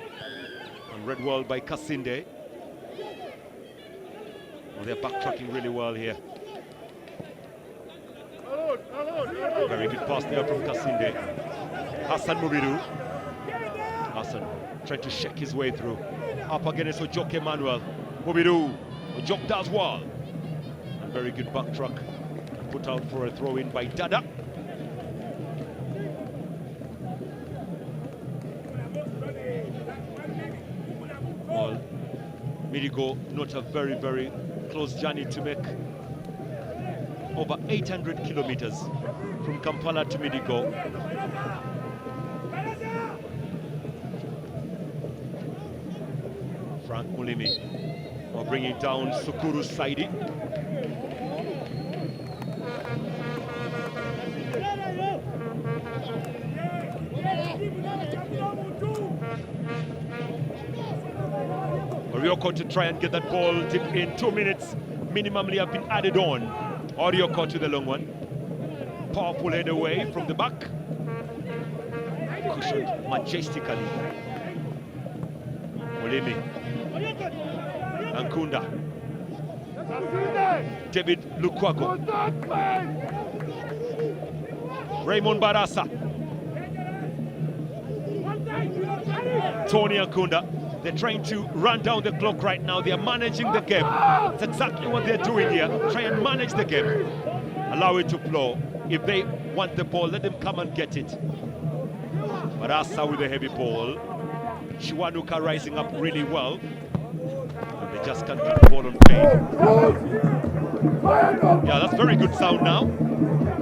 And Redwall by Kasinde. Oh, they're backtracking really well here. Very good pass there from Kasinde. Hassan Mubiru. Hassan trying to shake his way through. Up against Ojok Emmanuel. Mobidu. Ojok does well. And very good back truck. Put out for a throw in by Dada. Well, Midigo, not a very close journey to make. Over 800 kilometers from Kampala to Midigo. Frank Mulimi will bring it down Sukuru Saidi. Orioko to try and get that ball deep in. 2 minutes minimally have been added on. Orioko to the long one. Powerful head away from the back. Cushioned majestically. Olimi. Ankunda. David Lukwago. Raymond Barasa. Tony Ankunda. They're trying to run down the clock right now. They are managing the game. That's exactly what they're doing here. Try and manage the game. Allow it to flow. If they want the ball, let them come and get it. Barasa with a heavy ball. Kiwanuka rising up really well. And they just can't get the ball on play. Yeah, that's very good sound now.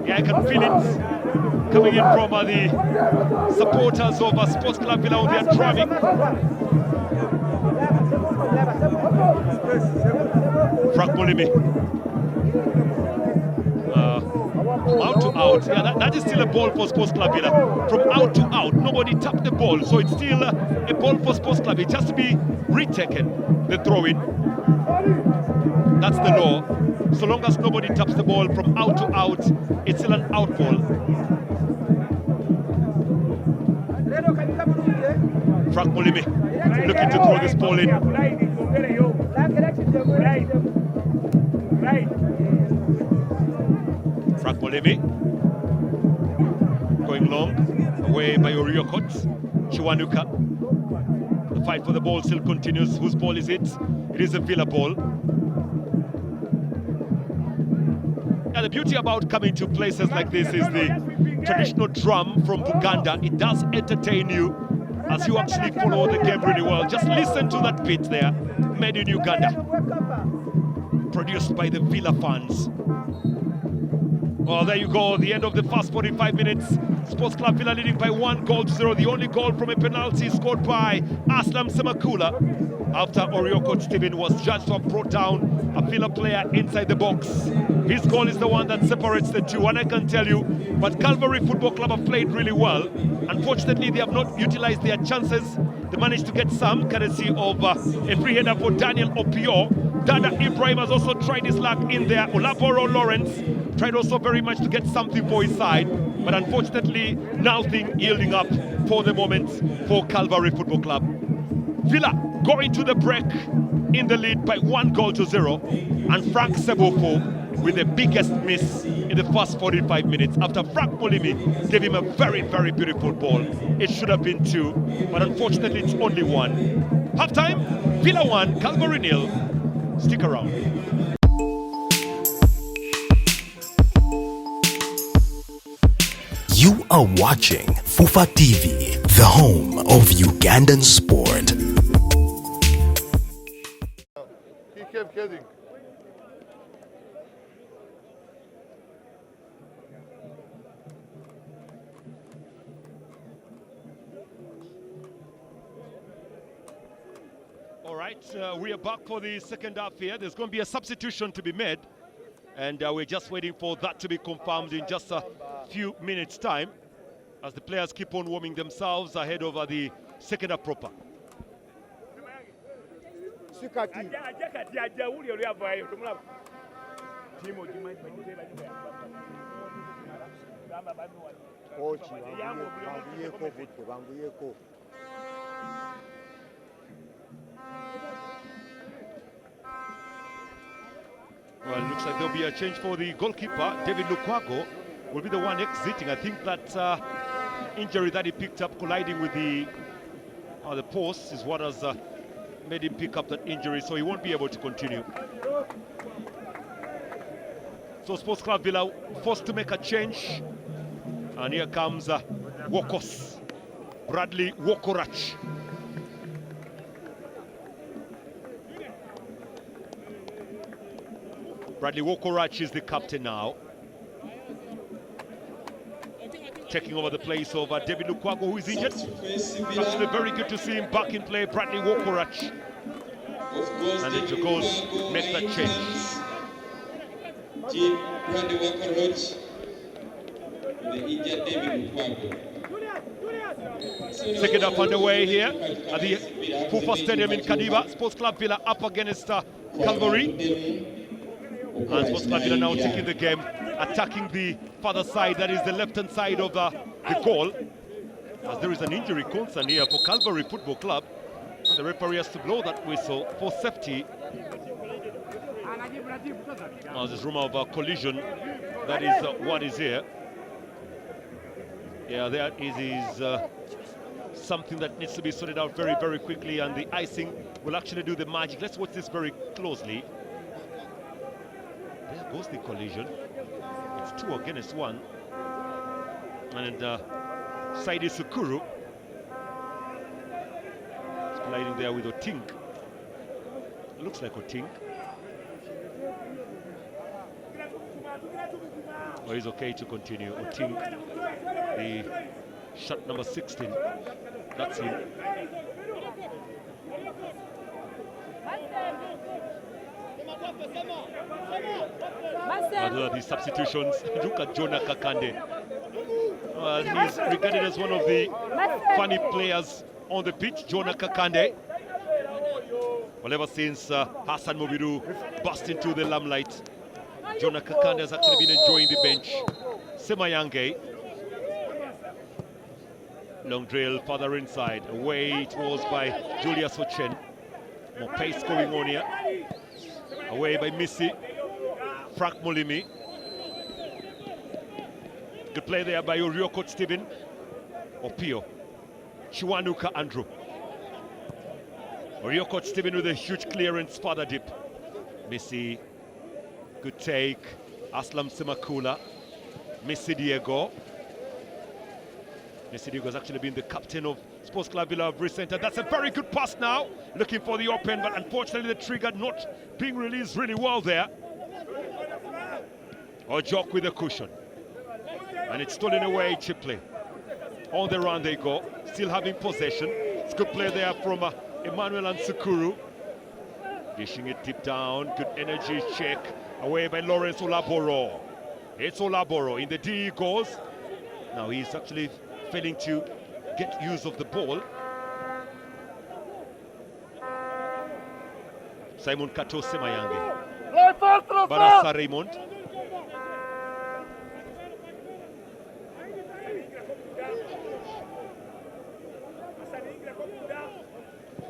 Yeah, I can feel it coming in from the supporters of Sports Club Villa when they are driving. Frank Molimi. Out to out. Yeah, that is still a ball for Sports Club Villa. From out to out, nobody tapped the ball, so it's still a ball for Sports Club. It has to be retaken, the throw-in. That's the law. So long as nobody taps the ball from out to out, it's still an out ball. Frank Molimi looking to throw this ball in. Frank Molimi going long, away by Oriokot. Kiwanuka. The fight for the ball still continues. Whose ball is it? It is a Villa ball. And the beauty about coming to places like this is the traditional drum from Buganda. It does entertain you as you actually follow the game really well. Just listen to that beat there, made in Uganda. Produced by the Villa fans. Well, there you go, the end of the first 45 minutes. Sports Club Villa leading by 1-0. The only goal from a penalty scored by Aslam Semakula after Orioko Steven was judged to have brought down a Villa player inside the box. His goal is the one that separates the two, and I can tell you, but Calvary Football Club have played really well. Unfortunately, they have not utilized their chances. They managed to get some, courtesy of a free header for Daniel Opio. Dada Ibrahim has also tried his luck in there. Olaboro Lawrence tried also very much to get something for his side, but unfortunately, nothing yielding up for the moment for Calvary Football Club. Villa going to the break in the lead by 1-0, and Frank Sebofo with the biggest miss in the first 45 minutes after Frank Molimi gave him a very beautiful ball. It should have been 2, but unfortunately it's only 1. Halftime, Villa 1, Calvary 0. Stick around. You are watching Fufa TV, the home of Ugandan sport. He kept getting. All right, we are back for the second half here. There's going to be a substitution to be made, and we're just waiting for that to be confirmed in just a few minutes' time as the players keep on warming themselves ahead of the second half proper. Well, it looks like there'll be a change for the goalkeeper. David Lukwago will be the one exiting. I think that injury that he picked up colliding with the the post is what has made him pick up that injury, so he won't be able to continue. So Sports Club Villa forced to make a change. And here comes Wokos, Bradley Wokorach. Bradley Wokorach is the captain now. Taking over the place of David Lukwago, who is injured. It's actually very good to see him back in play, Bradley Wokorach. And the Jagos make that change. Bradley Wokorach, the injured David Lukwago. Second up underway here at the Fufa Stadium in Kadiba. Sports Club Villa up against Calvary. And Sports Club Villa now taking the game, attacking the further side, that is the left-hand side of the goal. As there is an injury concern here for Calvary Football Club. And the referee has to blow that whistle for safety. There's rumor of a collision. That is what is here. Yeah, there is something that needs to be sorted out very, very quickly, and the icing will actually do the magic. Let's watch this very closely. There goes the collision. It's 2 against 1. And Saidi Sukuru is colliding there with Otink. Looks like Otink. Well, he's okay to continue. Otink, the shot number 16. That's him. The substitutions. Look at Jonah Kakande. Well, he's regarded as one of the funny players on the pitch, Jonah Kakande. Well, ever since Hassan Mobiru burst into the limelight, Jonah Kakande has actually been enjoying the bench. Semayange. Long drill further inside. Away it was by Julius Ochen. More pace going on here. Away by Missy. Frank Molimi. Good play there by Orioko Stephen. Opio. Kiwanuka Andrew. Orioko Stephen with a huge clearance, further dip. Missy. Good take. Aslam Semakula. Missy Diego. Missy Diego has actually been the captain of Sports Club Villa of recent. And that's a very good pass now. Looking for the open, but unfortunately the trigger not being released really well there. Ojok with a cushion. And it's stolen away cheaply. On the run they go. Still having possession. It's good play there from Emmanuel and Sukuru. Dishing it deep down. Good energy check. Away by Lawrence Olaboro. It's Olaboro. In the D he goes. Now he's actually failing to get use of the ball. Simon Kato Semayange. Barasa Raymond.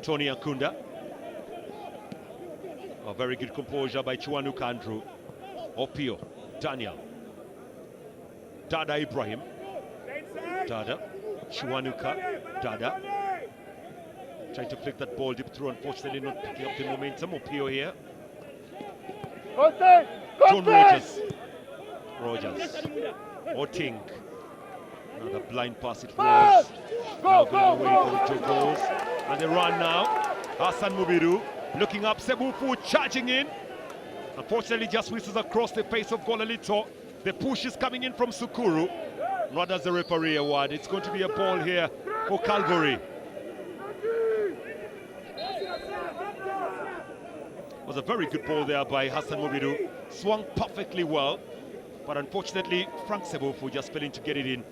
Tony Akunda. A very good composure by Kiwanuka Andrew. Opio, Daniel. Dada Ibrahim. Dada. Kiwanuka. Dada. Trying to flick that ball deep through, unfortunately not picking up the momentum. Opio here. John Rogers. Otink. Another blind pass it was. Now going away for the 2 goals. And they run now. Hassan Mubiru looking up. Sebufu charging in. Unfortunately just whistles across the face of Golalito. The push is coming in from Sukuru. Not as the referee award. It's going to be a ball here for Calvary. Was a very good ball there by Hassan Mubiru. Swung perfectly well. But unfortunately, Frank Sebufu just failing to get it in.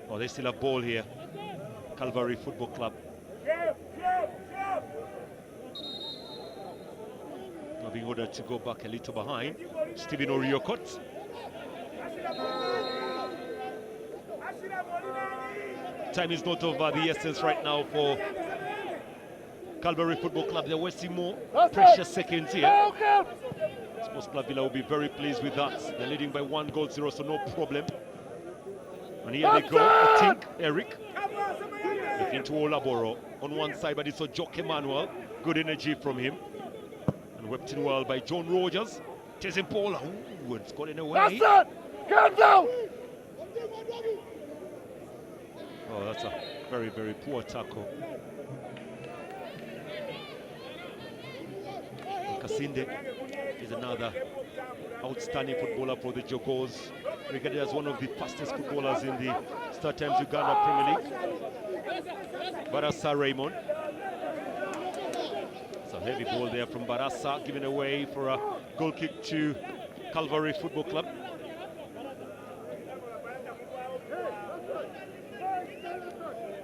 Oh, they still have ball here. Calvary Football Club. Now being ordered to go back a little behind. Stephen Oriokot. Time is not of the essence right now for Calvary Football Club. They're wasting more precious seconds here. Sports Club Villa will be very pleased with that. They're leading by 1-0, so no problem. And here they go, I think, Eric. Looking to Olaboro on one side, but it's a Jock Emmanuel. Good energy from him. And whipped in well by John Rogers. Chasing Paul. Ooh, it's got in away. That's it! Get down! Oh, that's a very, very poor tackle. Kasinde is another outstanding footballer for the Jogos, regarded as one of the fastest footballers in the Star Times Uganda Premier League. Barassa Raymond. It's a heavy ball there from Barassa, given away for a goal kick to Calvary Football Club.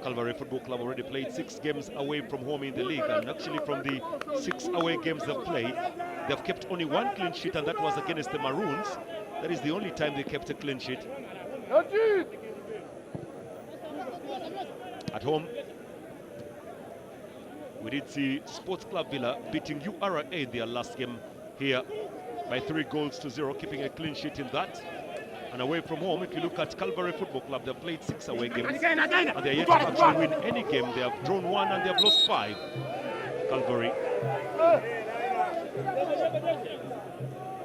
Calvary Football Club already played 6 games away from home in the league, and actually from the 6 away games they've played, they've kept only 1 clean sheet, and that was against the Maroons. That is the only time they kept a clean sheet. At home, we did see Sports Club Villa beating URA in their last game here by 3 goals to 0, keeping a clean sheet in that. And away from home, if you look at Calvary Football Club, they've played 6 away games, and they're yet to actually win any game. They have drawn 1 and they have lost 5. Calvary.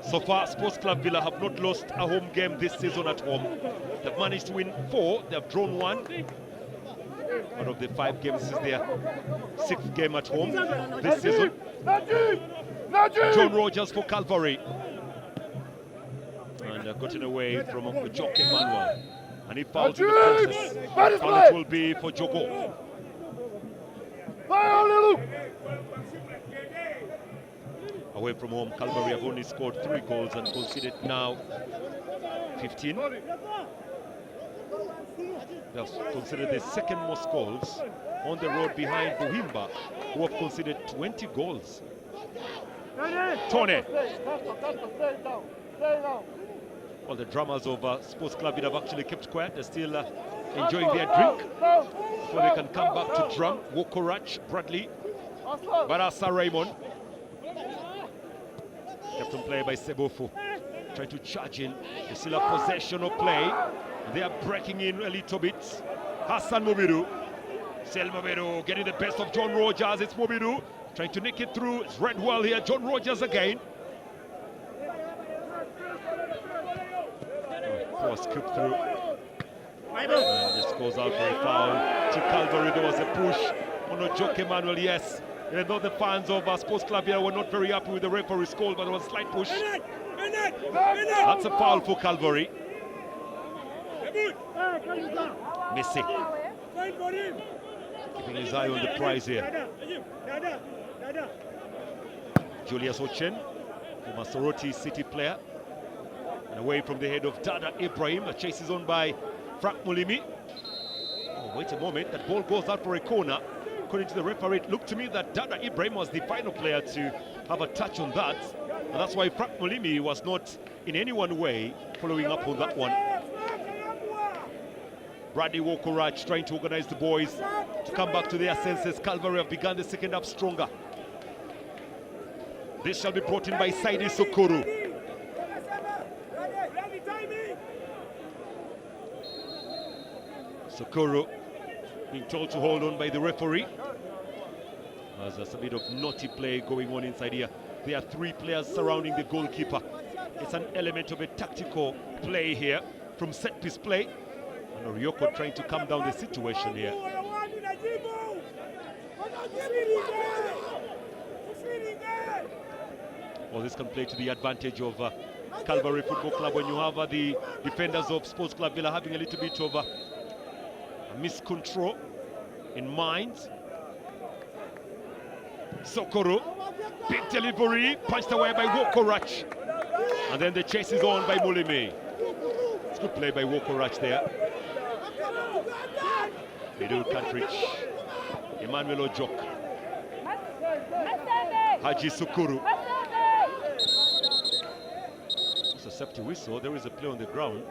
So far, Sports Club Villa have not lost a home game this season at home. They've managed to win 4, they've drawn 1. Out of the 5 games, this is their 6th game at home this season. John Rogers for Calvary. And got it away from Jock Emmanuel. And he fouls in the process. And it will be for Jogo. Away from home, Calvary have only scored 3 goals and conceded now 15. They have conceded the 2nd most goals on the road behind Buhimba, who have conceded 20 goals. Tony. Well, the drummers of Sports Club have actually kept quiet. They're still enjoying their drink before they can come back to drum. Wokorach, Bradley, Barassa Raymond. Kept on play by Sebofu. Trying to charge in. They still have possession of play. They are breaking in a little bit. Hassan Mobidu. Sel Mobidu getting the best of John Rogers. It's Mobidu trying to nick it through. It's Redwell here. John Rogers again. Poor scoop through. And this goes out for a foul to Calvary. There was a push on Jock Emmanuel, yes. Even though the fans of Sports Club here were not very happy with the referee's call, but there was a slight push. That's a foul for Calvary. Messi keeping his eye on the prize here. Julius Ochen, former Soroti City player. And away from the head of Dada Ibrahim. The chase is on by Frank Mulimi. Oh, wait a moment. That ball goes out for a corner. According to the referee, it looked to me that Dada Ibrahim was the final player to have a touch on that. And that's why Frank Mulimi was not in any one way following up on that one. Bradley Wokorach trying to organize the boys to come back to their senses. Calvary have begun the 2nd half stronger. This shall be brought in by Saidi Sokuru. Sokoro being told to hold on by the referee. As there's a bit of naughty play going on inside here. There are 3 players surrounding the goalkeeper. It's an element of a tactical play here from set-piece play. And Orioko trying to calm down the situation here. Well, this can play to the advantage of Calvary Football Club when you have the defenders of Sports Club Villa having a little bit of miscontrol in mind. Sokoro, big delivery, punched away by Wokorach. And then the chase is on by Mulimi. It's good play by Wokorach there. Middle Kantrich, Emmanuel Ojok, Haji Sukuru. It's a safety whistle. There is a play on the ground.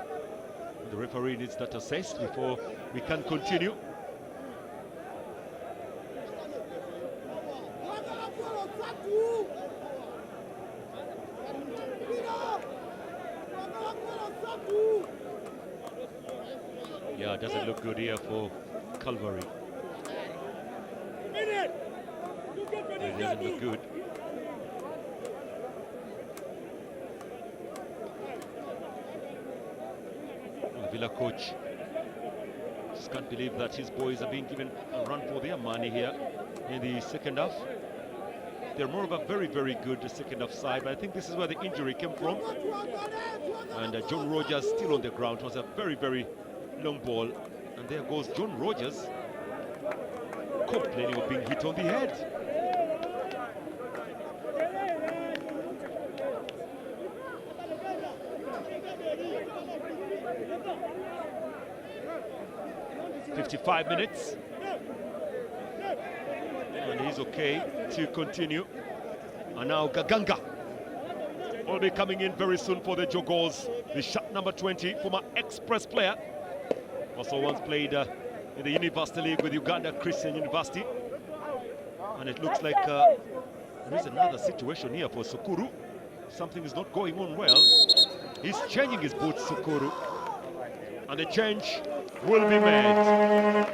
The referee needs that assessed before we can continue. Doesn't look good here for Calvary. It doesn't look good. Villa coach just can't believe that his boys are being given a run for their money here in the second half. They're more of a very, very good second half side, but I think this is where the injury came from. And John Rogers still on the ground. It was a very, very long ball. And there goes John Rogers, complaining of being hit on the head. "55 minutes, and he's okay to continue. And now Gaganga will be coming in very soon for the Jogos. The shot number 20, former Express player, also once played in the University League with Uganda Christian University. And it looks like there is another situation here for Sukuru. Something is not going on well. He's changing his boots, Sukuru, and the change will be made.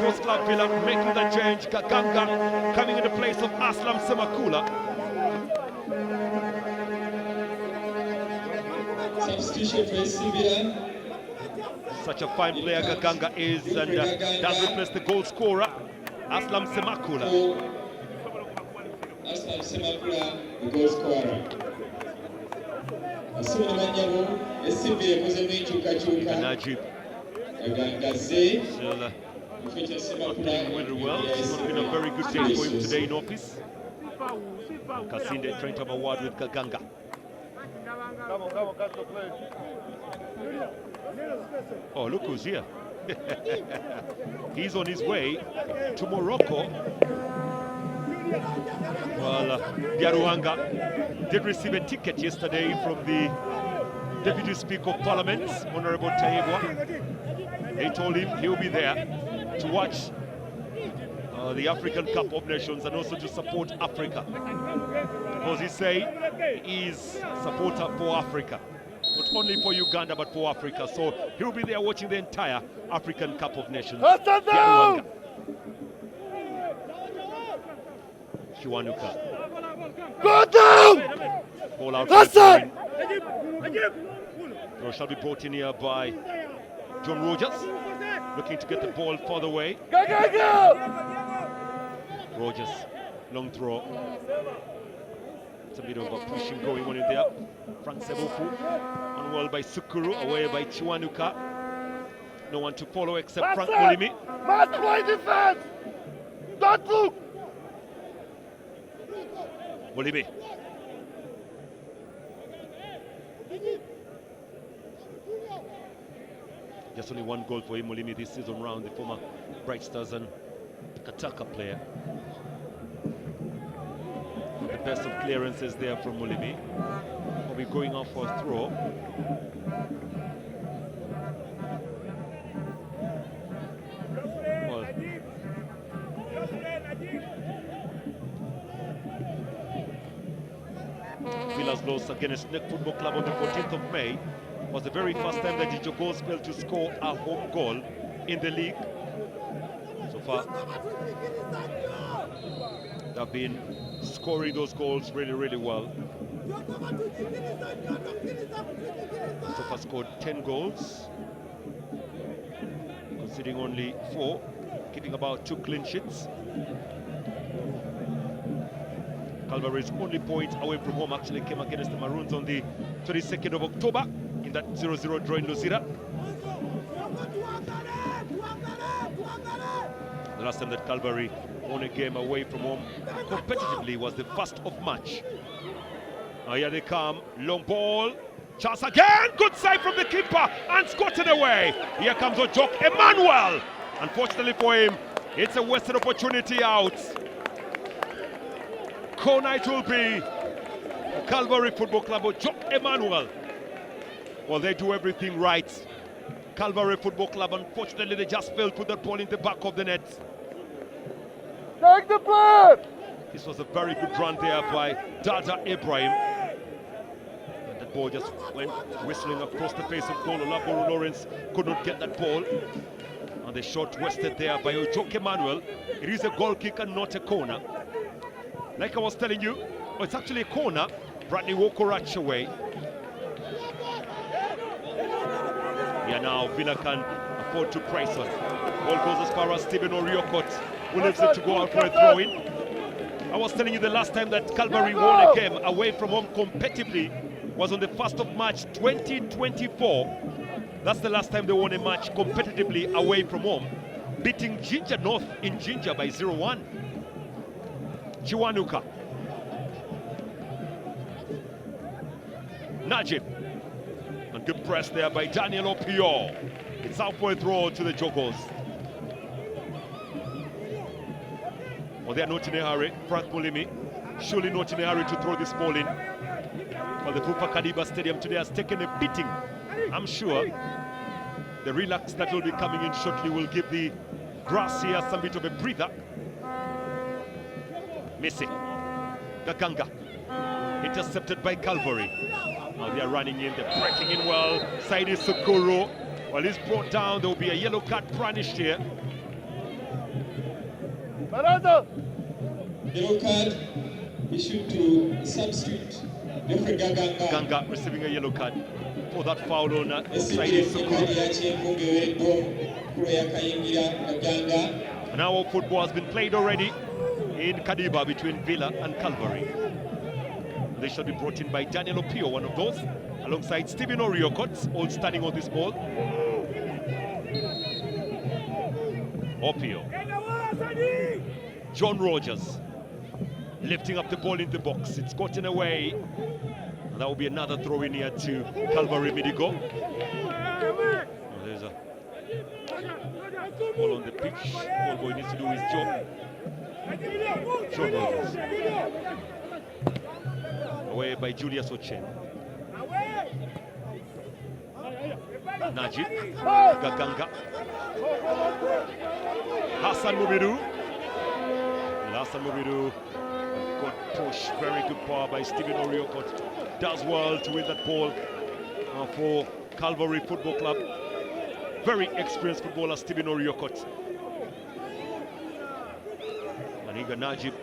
Sports Club Villa making the change. Gaganga coming in the place of Aslam Semakula. Substitution for SCBN. Such a fine player Gaganga is, and does replace the goal scorer, Aslam Semakula. Aslam Semakula, the goal scorer. Najib still not doing really well. It's not been a very good day for him today in office. Kasinde trying to have a word with Gaganga. Oh, look who's here. He's on his way to Morocco. Well, Biaruhanga did receive a ticket yesterday from the Deputy Speaker of Parliament, Honorable Taegwa. They told him he'll be there to watch the African Cup of Nations and also to support Africa. Because he say he's a supporter for Africa. Not only for Uganda, but for Africa. So he'll be there watching the entire African Cup of Nations. Kiwanuka. Go down! Ball out. Hassan! Throw shall be brought in here by John Rogers. Looking to get the ball further away. Rogers, long throw. It's a bit of a pushing going on in there. Frank Sebofu on well by Sukuru, away by Kiwanuka. No one to follow except Frank Mulimi. Must play defense! Don't look! Mulimi. Just only one goal for him, Mulimi, this season round, the former Bright Stars and Kataka player. The best of clearances there from Mulimi. Will be going out for a throw. Well, Villa's loss against Neck Football Club on the 14th of May was the very first time that the Jogos failed to score a home goal in the league. So far, they've been scoring those goals really, really well. So far scored 10 goals, conceding only 4, keeping about 2 clean sheets. Calvary's only point away from home actually came against the Maroons on the 22nd of October in that 0-0 draw in Luzira. The last time that Calvary won a game away from home competitively was the 1st of March. Now here they come, long ball, chance again, good save from the keeper and squatted away. Here comes Ojok Emmanuel. Unfortunately for him, it's a wasted opportunity out. Corner it will be Calvary Football Club, Ojok Emmanuel. Well, they do everything right. Calvary Football Club, unfortunately, they just failed to put that ball in the back of the net. Take the play! This was a very good run there by Dada Ibrahim. And that ball just went whistling across the face of goal. Olaboro Lawrence could not get that ball. And the shot wasted there by Ojoke Emmanuel. It is a goal kick and not a corner. Like I was telling you, it's actually a corner. Bradley Wokorach away. Yeah, now Villa can afford to press on. Ball goes as far as Stephen Oriokot, who leaves it to go out for a throw-in. I was telling you the last time that Calvary won a game away from home competitively was on the 1st of March 2024. That's the last time they won a match competitively away from home, beating Ginger North in Ginger by 0-1. Kiwanuka. Najib. And good press there by Daniel Opio. It's out for a throw to the Jogos. Well, they are not in a hurry. Frank Mulimi surely not in a hurry to throw this ball in. Well, the Fufa Kadiba Stadium today has taken a beating. I'm sure the relax that will be coming in shortly will give the grass here some bit of a breather. Messi. Gaganga. Intercepted by Calvary. Now they are running in, they're breaking in well. Saidi Sukuru. Well, he's brought down. There will be a yellow card brandished here. Yellow card issued to substitute referee Gaganga. Ganga receiving a yellow card for that foul on Saidi Sukuru. Now football has been played already in Kadiba between Villa and Calvary. They shall be brought in by Daniel Opio, one of those, alongside Stephen Oriokot, all standing on this ball. Opio. John Rogers lifting up the ball in the box. It's gotten away. And that will be another throw in here to Calvary Midigo. Oh, there's a ball on the pitch. Ball boy needs to do his job. John Rogers. Away by Julius Ochen. Najib. Gaganga. Hassan Mubiru. Hassan Mubiru got pushed. Very good power by Stephen Oriokot. Does well to win that ball for Calvary Football Club. Very experienced footballer, Stephen Oriokot. Maniga Najib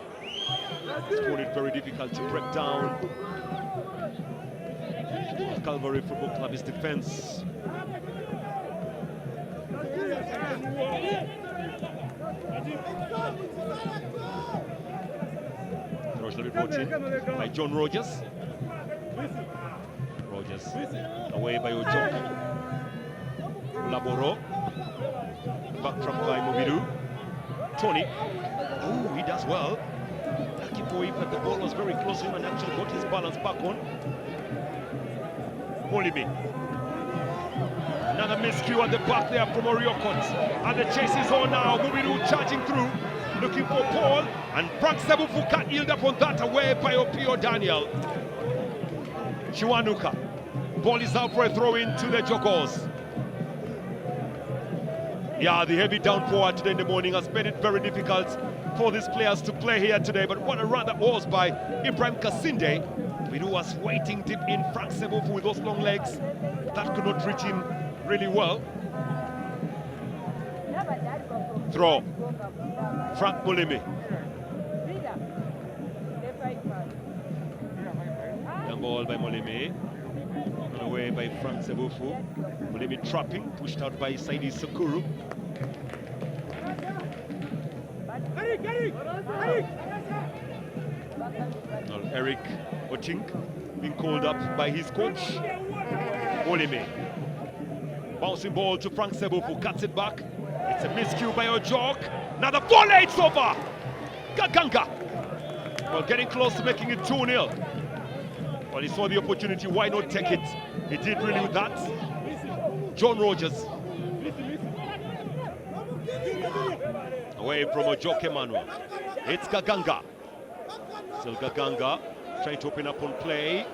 has found it very difficult to break down Calvary Football Club's defense. Throw shall be brought in by John Rogers. Rogers away by Ojok. Laboro. Back trapped by Mobidu. Tony. Oh, he does well. But the ball was very close to him and actually got his balance back on. Molimi. Another miscue at the back there from Oriokot. And the chase is on now. Mubiru charging through, looking for Paul. And Frank Sebufu can't yield up on that, away by Opio Daniel. Kiwanuka. Ball is out for a throw in to the Jogos. Yeah, the heavy downpour today in the morning has made it very difficult for these players to play here today. But what a run that was by Ibrahim Kasinde. Midu was waiting deep in. Frank Sebufu with those long legs. That could not reach him really well. Throw. Frank Mulimi. Young ball by Mulimi. And away by Frank Sebufu. Mulimi trapping, pushed out by Saidi Sukuru. Now Eric Ochink being called up by his coach. Mulimi. Bouncing ball to Frank Sebufu, cuts it back. It's a miscue by Ojok. Now the ball it's over. Gaganga. Well, getting close to making it 2-0. Well, he saw the opportunity, why not take it? He did really with that. John Rogers. Away from Ojok Emmanuel. It's Gaganga. Still Gaganga trying to open up on play.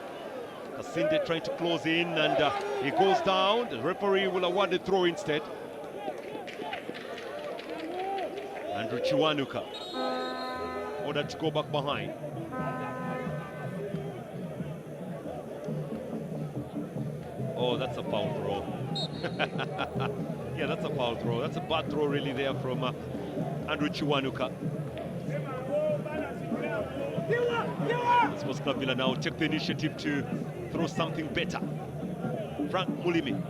Kasinde trying to close in, and he goes down. The referee will award the throw instead. Andrew Kiwanuka ordered to go back behind. Oh, that's a foul throw. Yeah, that's a foul throw. That's a bad throw really there from Andrew Kiwanuka. Sports Club Villa now take the initiative to throw something better. Frank Mulimi.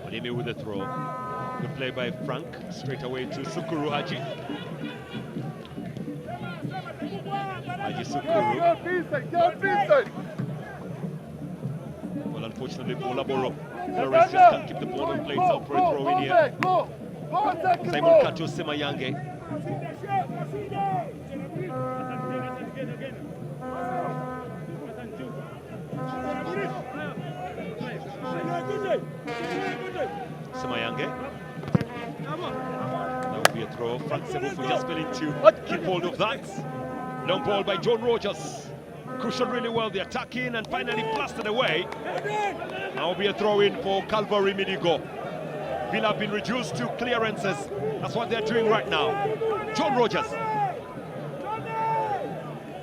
Mulimi with the throw. Good play by Frank. Straight away to Sukuru Haji. Haji Sukuru. Well, unfortunately for Laboro, the rest just can't keep the ball in place out for a throw in here. Simon Kato Semayange. Semayange. That would be a throw. Frank Sebufu just fell into keep hold of that. Long ball by John Rogers. Cushioned really well the attack in and finally blasted away. Now will be a throw in for Calvary Midigo. Villa have been reduced to clearances. That's what they're doing right now. John Rogers.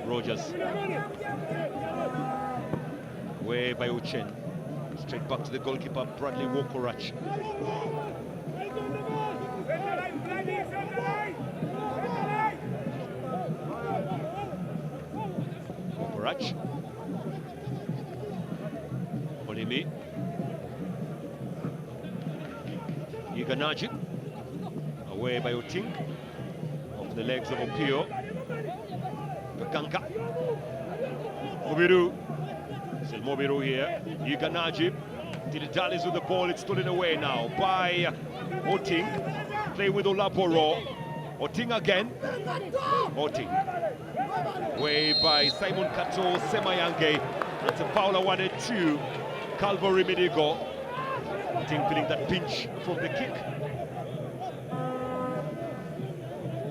Rogers. Way by Uchen. Straight back to the goalkeeper, Bradley Wokorach. Wokorach. Olimi. Iganaji. Away by Oting. Off the legs of Opio. Kakanka. Mobiru. Still Mobiru here. Iganaji. Dilidalis with the ball. It's stolen away now by Oting. Play with Olaboro. Oting again. Oting. Way by Simon Kato Semayange. That's a foul awarded to Calvary Midigo. Oting feeling that pinch from the kick.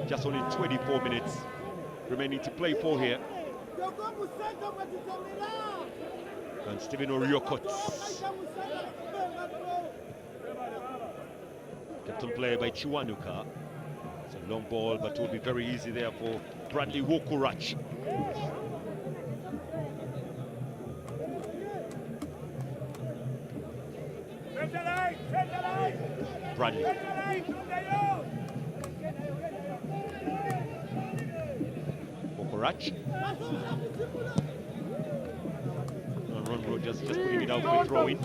Just only 24 minutes remaining to play for here. And Stephen Oriokot. Captain play by Kiwanuka. It's a long ball, but it will be very easy there for Bradley Wokorach. Bradley. Wokorach. And Ron Rogers just putting it out for a throw in.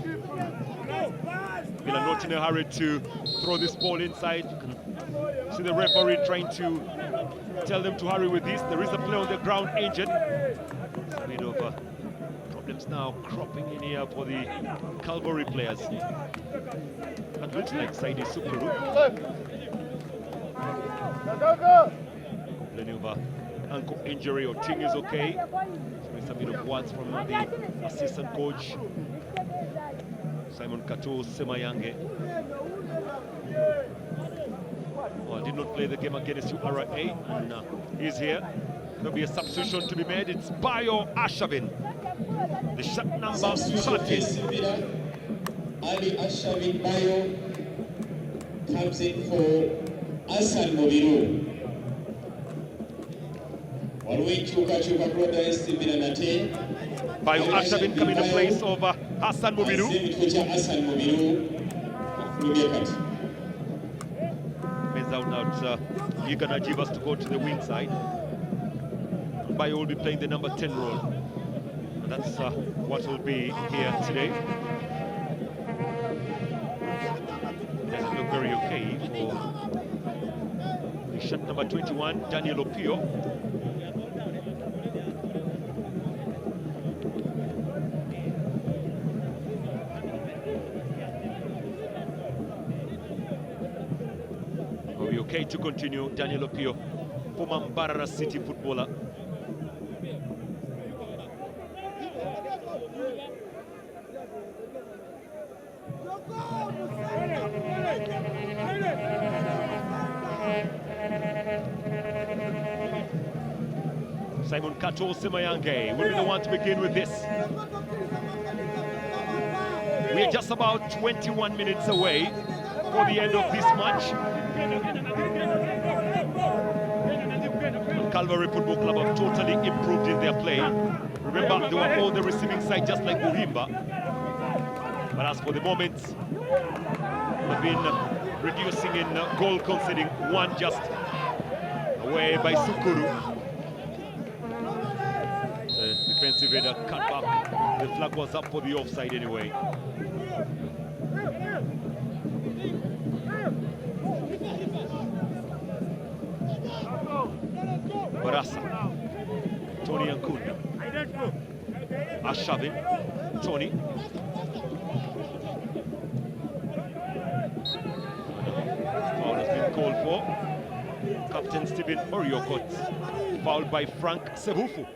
Villa not in a hurry to throw this ball inside. You can see the referee trying to tell them to hurry with this. There is a play on the ground injured. It's a bit of problems now cropping in here for the Calvary players. That looks like Saidi Sukuru. Complaining of ankle injury. Oting is okay. So it's a bit of words from the assistant coach. Simon Kato Semayange. Well, did not play the game against URA, and he's here. There'll be a substitution to be made. It's Bayo Ashavin, the shot number 13. Ali Ashavin Bayo comes in for Hassan Mobiru. Bayo Ashavin coming in the place of Hassan Mobiru. Means out now Yigana Jivas to go to the wing side. Bayo will be playing the number 10 role. And that's what will be here today. Doesn't look very okay for the shot number 21, Daniel Opio. Okay to continue. Daniel Opio, former Mbarara City footballer. Simon Kato Semayange will be the one to begin with this. We're just about 21 minutes away for the end of this match. Calvary Football Club have totally improved in their play. Remember, they were on the receiving side just like Buhimba. But as for the moment, they've been reducing in goal conceding, one just away by Sukuru. The defensive header cut back. The flag was up for the offside anyway. Barasa, Tony Ankunda, Ashavin, Tony. Foul has been called for. Captain Stephen Oriokot, fouled by Frank Sebufu.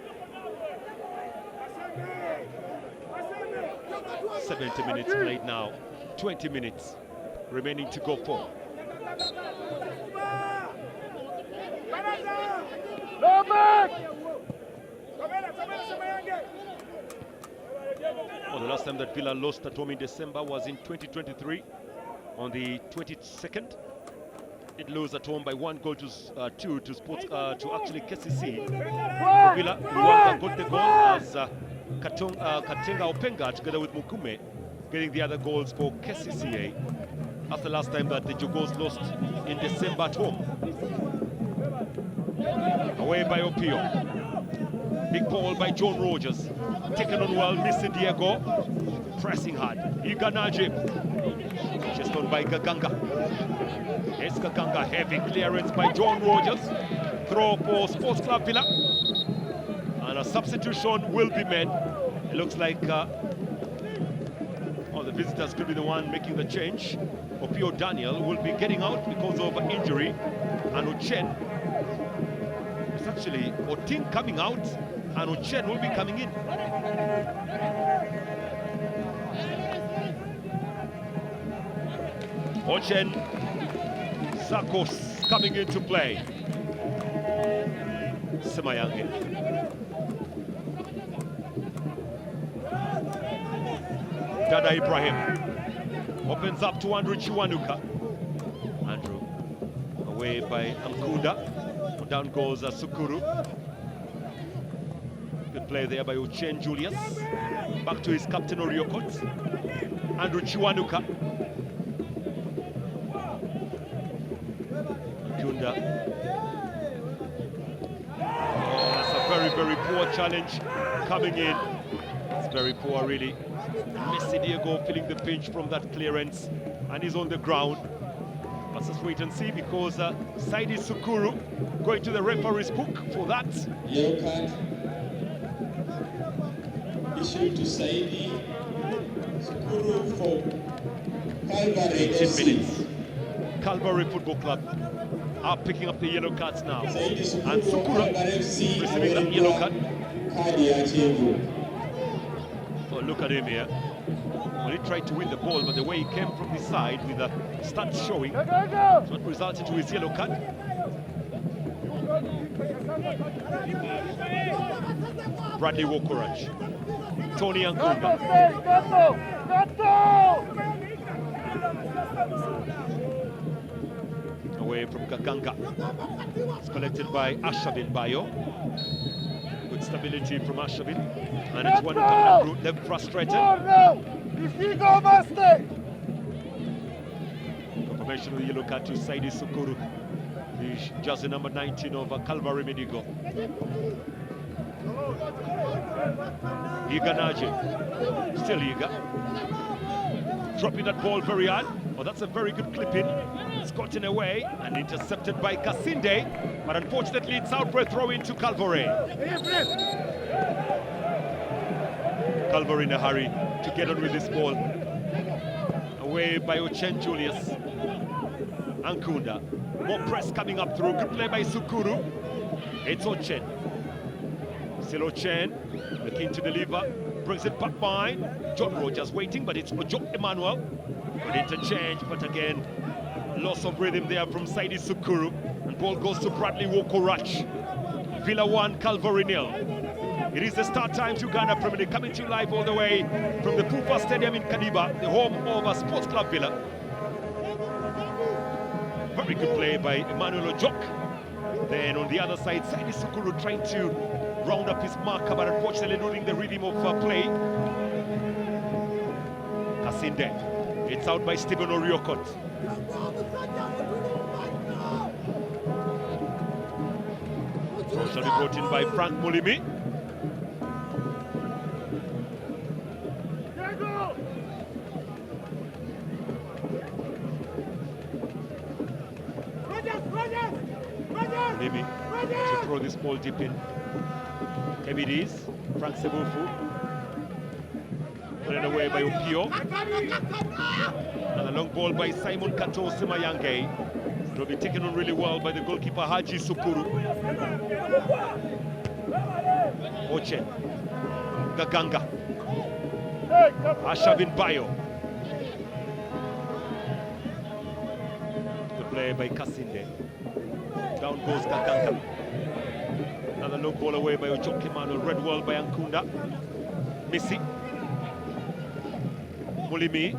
70 minutes played now, 20 minutes remaining to go for. Well, the last time that Villa lost at home in December was in 2023 on the 22nd. It lose at home by 1 goal to 2 to Sports to actually KCC. Villa Luanga got the goal as Katenga Openga together with Mukume getting the other goals for KCCA. That's the last time that the Jogos lost in December at home. Away by Opio. Big ball by John Rogers. Taken on well, missing Diego. Pressing hard. Iga Najib. Just on by Gaganga. It's Gaganga. Heavy clearance by John Rogers. Throw for Sports Club Villa. And a substitution will be made. It looks like the visitors could be the one making the change. Opio Daniel will be getting out because of injury. And Ochen. It's actually Oting coming out. And Ochen will be coming in. Ochen Sakos coming into play. Semayange. Dada Ibrahim opens up to Andrew Kiwanuka. Andrew away by Ankunda. Down goes Sukuru. Good play there by Ochen Julius. Back to his captain Oriokot. Andrew Kiwanuka. Ankunda. Oh, that's a very, very poor challenge coming in. It's very poor, really. Messi Diego feeling the pinch from that clearance, and he's on the ground. Let's just wait and see, because Saidi Sukuru going to the referee's book for that. Yellow card issued to Saidi Sukuru for Calvary 18 FC. minutes. Calvary Football Club are picking up the yellow cards now. Saidi And Sukuru Sukuru Calvary FC receiving that yellow card. Oh, look at him here. Well, he tried to win the ball, but the way he came from the side with the stats showing, it's what resulted to his yellow card. Bradley Wokoraj, Tony Ankunda. Away from Gaganga. It's collected by Ashavin Bayo. Good stability from Ashavin. And it's one Andrew, left frustrated. Confirmation of the yellow card to Saidi Sukuru, the jersey number 19 of Calvary Medigo. Iga Naji, still Iga. Dropping that ball very hard. Oh, that's a very good clipping. It's gotten away and intercepted by Kasinde, but unfortunately it's out for a throw into Calvary. Calvary in a hurry to get on with this ball. Away by Ochen Julius. Ankunda. More press coming up through. Good play by Sukuru. It's Ochen. Still Ochen. Looking to deliver. Brings it back behind. John Rogers waiting, but it's Ojo Emmanuel. Good interchange, but again, loss of rhythm there from Saidi Sukuru. And ball goes to Bradley Wokorach. Villa 1, Calvary 0. It is the start time to Ghana Premier League, coming to you live all the way from the Fufa Stadium in Kadiba, the home of Sports Club Villa. Very good play by Emmanuel Ojok. Then on the other side, Saidi Sukuru trying to round up his marker, but unfortunately losing the rhythm of play. Kasinde, it's out by Stephen Oriokot. Shall be brought in by Frank Mulimi. Mulimi to throw this ball deep in. Heavy it is. Frank Sebufu. Put it away by Opio. And a long ball by Simon Kato Simayange. It will be taken on really well by the goalkeeper Haji Sukuru. Ochen. Gaganga. Ashavin Bayo. The play by Kasinde. Down goes Gaganga. Another long ball away by Ojoke Emmanuel. Red wall by Ankunda. Missy. Mulimi.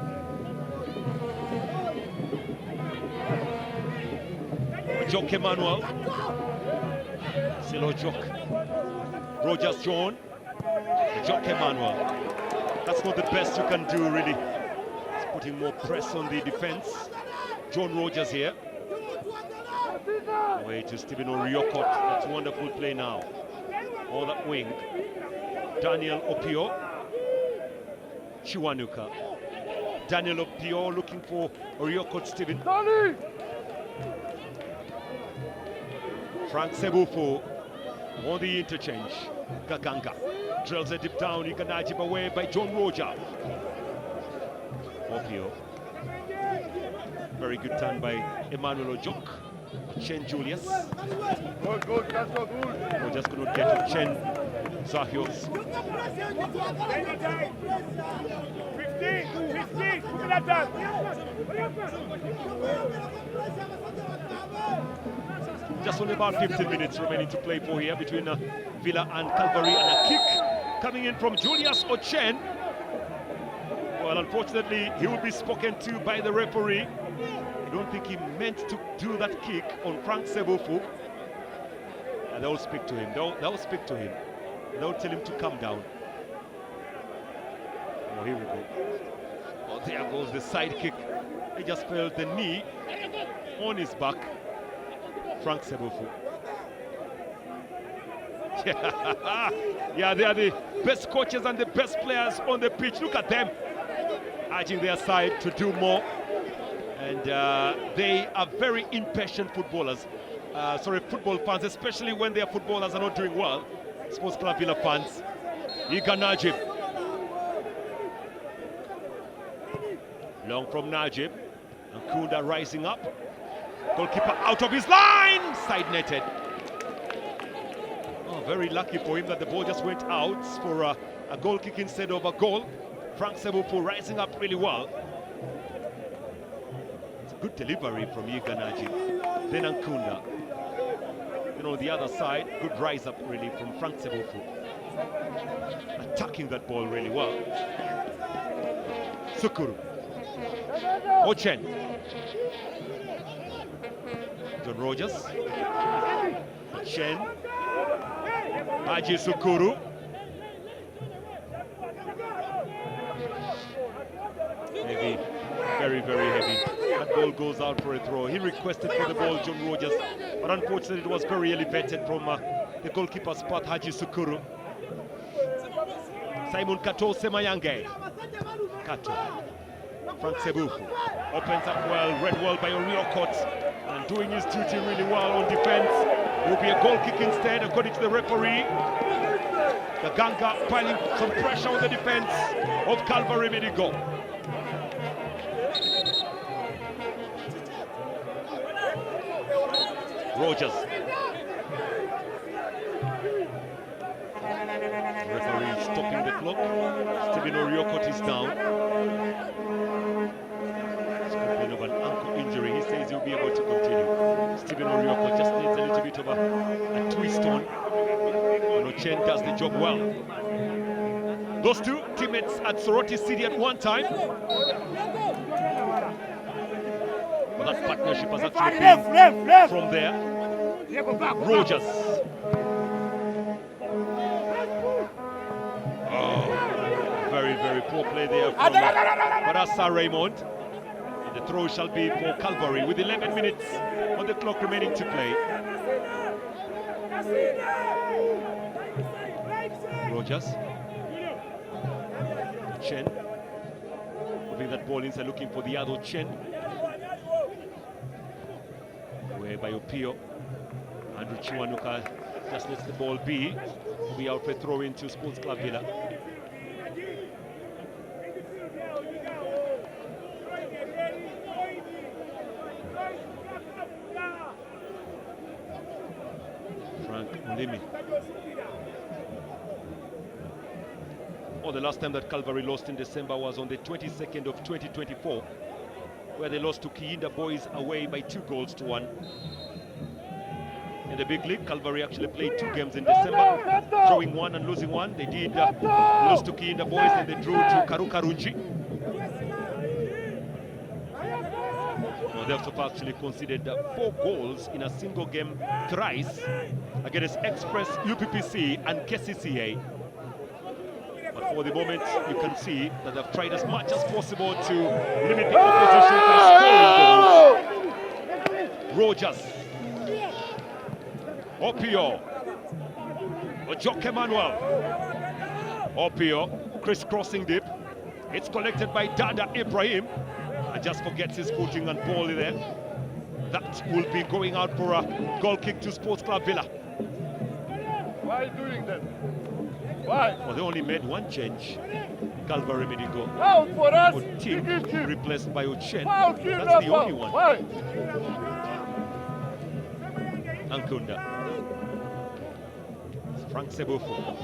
Ojoke Emmanuel. Still Ojoke. Rogers John. Ojoke Emmanuel. That's not the best you can do, really. It's putting more press on the defense. John Rogers here. Away to Stephen Oriokot. That's a wonderful play now. On that wing. Daniel Opio. Kiwanuka. Daniel Opio looking for Oriokot Stephen. Frank Sebufu on the interchange. Gaganga drills it deep down. Ikanajib away by John Roger. Opio. Very good turn by Emmanuel Ojok. Chen Julius. Good, that's so good. Rogers could not get to Chen Zahios. 15, look at that. Just only about 15 minutes remaining to play for here between Villa and Calvary, and a kick coming in from Julius Ochen. Well, unfortunately, he will be spoken to by the referee. I don't think he meant to do that kick on Frank Sebufu. And they'll speak to him. They'll speak to him. They'll tell him to come down. Oh, here we go. Oh, there goes the side kick. He just felt the knee on his back. Frank Sebufu. Yeah, they are the best coaches and the best players on the pitch. Look at them, urging their side to do more. And they are very impatient footballers. Football fans, especially when their footballers are not doing well. Sports Club Villa fans. Iga Najib. Long from Najib. And Kunda rising up. Goalkeeper out of his line! Side netted. Oh, very lucky for him that the ball just went out for a goal kick instead of a goal. Frank Sebufu rising up really well. It's a good delivery from Iga Najib. Then Ankunda. You know, the other side, good rise up really from Frank Sebufu. Attacking that ball really well. Sukuru. Ochen. John Rogers. Ochen. Haji Sukuru. Heavy. Very, very heavy. That ball goes out for a throw. He requested for the ball, John Rogers, but unfortunately it was very elevated from the goalkeeper's path, Haji Sukuru. Simon Kato Semayange. Kato. Frank Sebufu opens up well. Red wall by Oriokot, and doing his duty really well on defense. It will be a goal kick instead, according to the referee. The Ganga piling some pressure on the defense of Calvary Medigo. Rogers. Referee stopping the clock. Stephen Oriokot is down. He's complaining of an ankle injury. He says he'll be able to continue. Stephen Oriokot just needs a little bit of a twist on. And Ochen does the job well. Those two teammates at Soroti City at one time. But that partnership has actually been from there. Rogers. Oh, very, very poor play there from Barassa Raymond. And the throw shall be for Calvary with 11 minutes on the clock remaining to play. Rogers. Chen. Moving that ball inside, looking for the other Chen. Away by Opio. Andrew Kiwanuka just lets the ball be. We out for throw into Sports Club Villa. Frank Mulimi. Oh, the last time that Calvary lost in December was on the 22nd of 2024, where they lost to Kiinda Boys away by 2-1. In the big league, Calvary actually played 2 games in December, drawing 1 and losing 1. They did lose to Kiinda Boys, and they drew to Karukarunji. Well, they've so far actually conceded 4 goals in a single game thrice against Express, UPPC and KCCA. But for the moment, you can see that they've tried as much as possible to limit the opposition from scoring goals. Rogers. Opio. Ojoke Emmanuel. Opio crisscrossing deep. It's collected by Dada Ibrahim. And just forgets his footing and ball there. That will be going out for a goal kick to Sports Club Villa. Why are you doing that? Why? Well, they only made 1 change. Calvary made it go. Out for us. Team replaced by Ochen. Foul, That's the only one. Why? Ankunda. Frank Sebofu.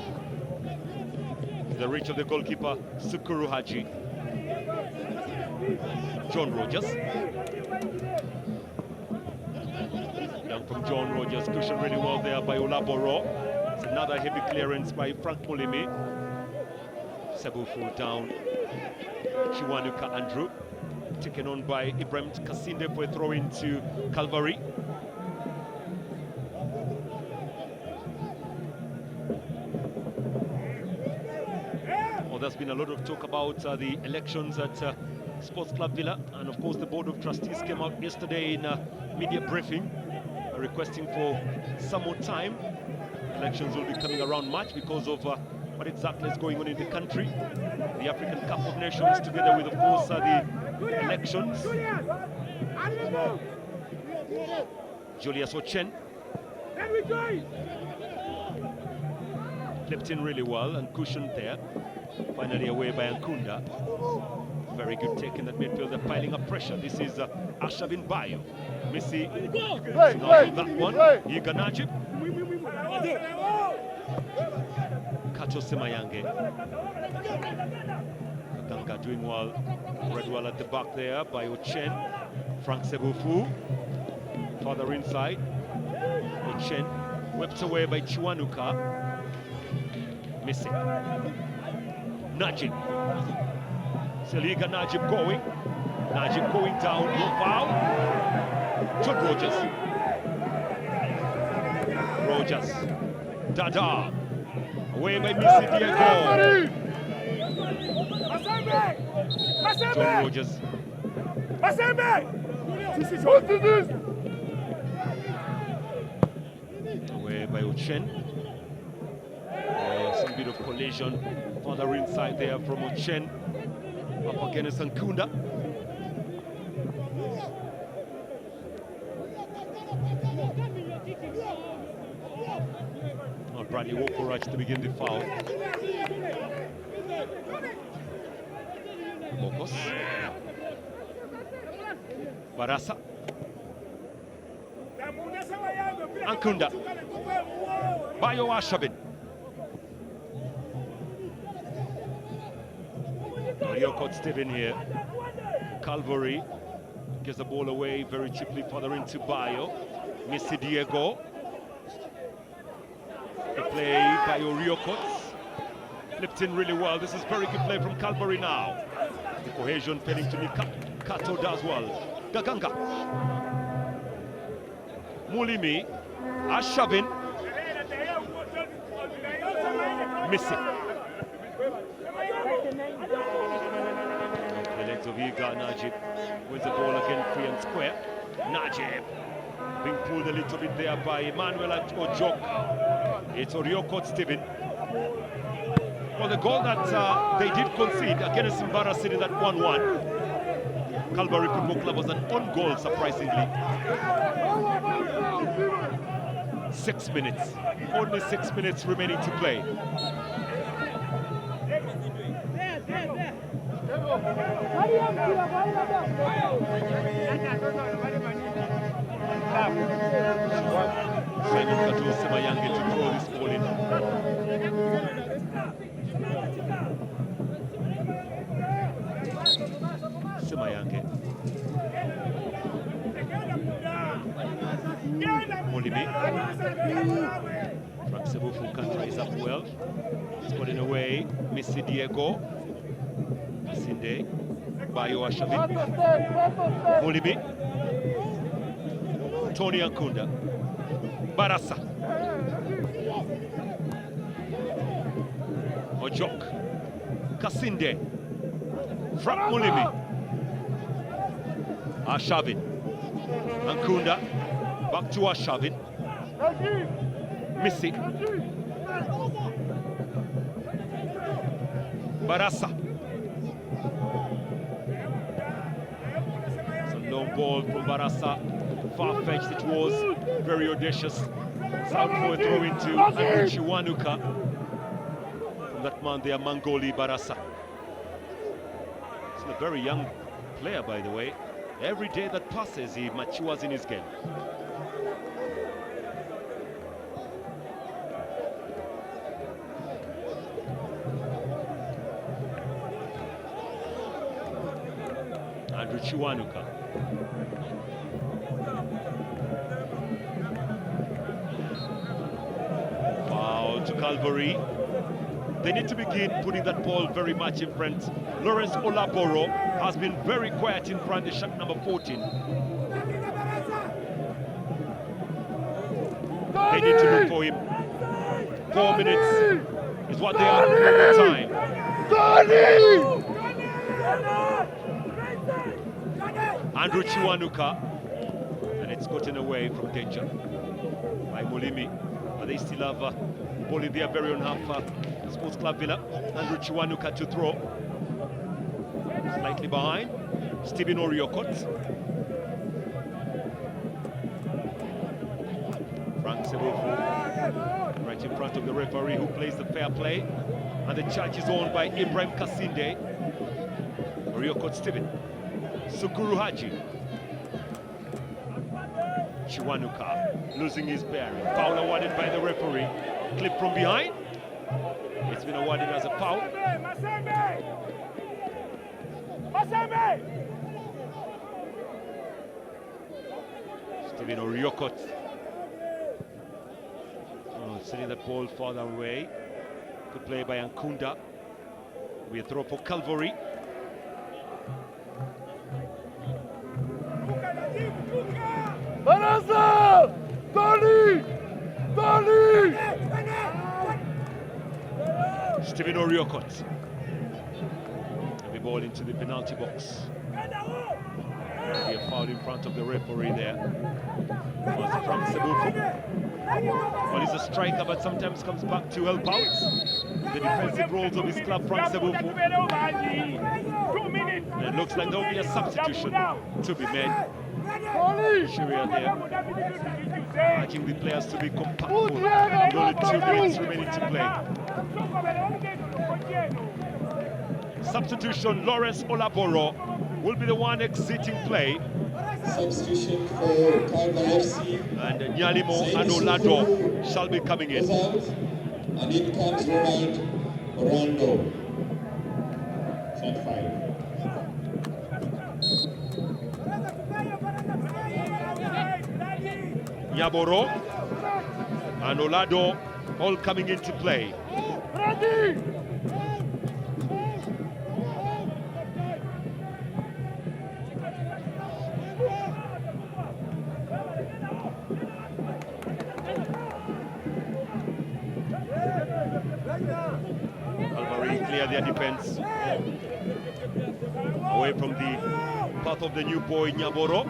The reach of the goalkeeper, Sukuru Haji. John Rogers. Down from John Rogers, cushioned really well there by Olaboro. It's another heavy clearance by Frank Mulimi. Sebofu down. Kiwanuka Andrew. Taken on by Ibrahim Kasinde for a throw into Calvary. Well, there's been a lot of talk about the elections at Sports Club Villa, and of course the Board of Trustees came out yesterday in a media briefing requesting for some more time. Elections will be coming around March because of what exactly is going on in the country. The African Cup of Nations, together with, of course, the elections. Julius Ochen flipped in really well and cushioned there. Finally away by Ankunda. Very good take in that midfielder, piling up pressure. This is Ashavin Bayo. Missy, that one. Yiga Najib. Kato Semayange. Ganga doing well. Read well at the back there by Ochen. Frank Sebofu. Further inside. Ochen. Whipped away by Kiwanuka. Missing. Najib. Seliga Najib going. Najib going down. No foul. John Rogers. Rogers. Dada. Away by Missy Diego. John Rogers. What is this? Away by Ochen. Some bit of collision. Further inside there from Ochen. Up against Ankunda. Bradley Wokorach to begin the foul. Bokos. Barassa. Ankunda. Bayo Ashabin. Rio caught Steven here. Calvary gets the ball away very cheaply, further into Bayo. Missy Diego. The play by Oriocots. Flipped in really well. This is very good play from Calvary now. The cohesion failing to Nika. Kato does well. Gaganga. Mulimi. A shoving. Miss it. The legs of Iga Najib wins the ball again free and square. Najib being pulled a little bit there by Emmanuel Ojok. It's Oriokot Steven. Well, the goal that they did concede against Mbara City, that 1-1. Calvary Football Club was an own goal, surprisingly. 6 minutes. Only 6 minutes remaining to play. Simon Kato Semayange to throw this ball in. Semayange. Molimi. Frank Sebufu can rise up well. He's got in away. Missy Diego. Sinde. Bayo Ashavi. Molimi. Tony Ankunda. Barasa. Ojok. Kasinde. Frank Molimi. Ashavin. Ankunda. Back to Ashavin. Missy. Barasa. It's a long ball from Barasa. Far-fetched it was. Very audacious. Southpoint throw into Kiwanuka. From that man there, Mangoli Barasa. He's a very young player, by the way. Every day that passes, he matures in his game. Andrew Kiwanuka. Foul to Calvary. They need to begin putting that ball very much in front. Lawrence Olaboro has been very quiet in front, the shot number 14. They need to look for him. 4 minutes is what they are at the time. Andrew Kiwanuka, and it's gotten away from danger by Molimi. But they still have ball in their very own half. Sports Club Villa. Andrew Kiwanuka to throw. Slightly behind. Stephen Oriokot. Frank Sebufu right in front of the referee who plays the fair play. And the charge is owned by Ibrahim Kasinde. Oriokot Stephen. Sukuru Haji. Kiwanuka losing his bearing. Foul awarded by the referee. Clip from behind. It's been awarded as a foul. Stephen Oriokot. Sending that ball further away. Good play by Ankunda. We throw for Calvary. Barasa! Tony! Tony! Stephen Oriokot. Every ball into the penalty box. Be a foul in front of the referee there. Was Frank Sebufu. Well, he's a striker, but sometimes comes back to help out the defensive roles of his club, Frank Sebufu. And it looks like there will be a substitution to be made. Sharia there, urging the players to be compact. Only 2 minutes remaining to play. Substitution, Lawrence Olaboro will be the one exiting play. Substitution for Calvary FC. And Nyalimo and Olado shall be coming in. And in comes Ronald Orlando. Shot 5. Yaboro and Olado all coming into play. clear their defense. Away from the path of the new boy, Nyaboro.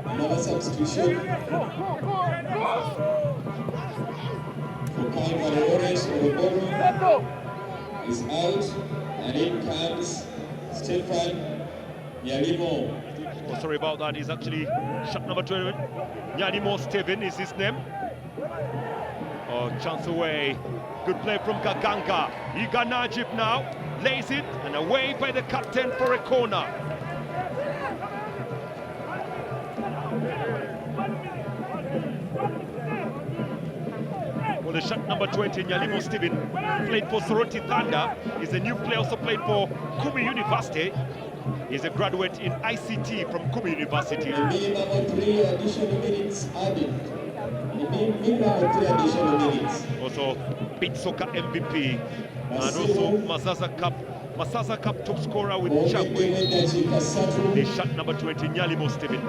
Another substitution for Kiwanuka. Oboro is out, and in comes Stefan Nyalimo. Oh, sorry about that. He's actually shot number 20. Nyalimo Steven is his name. Oh, chance away. Good play from Gaganga. Iga Najib now lays it, and away by the captain for a corner. Well, the shot number 20, Nyalimo Steven, played for Soroti Thunder. He's a new player, also played for Kumi University. He's a graduate in ICT from Kumi University. A minimum of 3 additional minutes added. Minimum of 3 additional minutes. Also, Beat Soccer MVP, and also Masasa Cup top scorer with Chagwe. The shot number 20, Nyalimo Steven.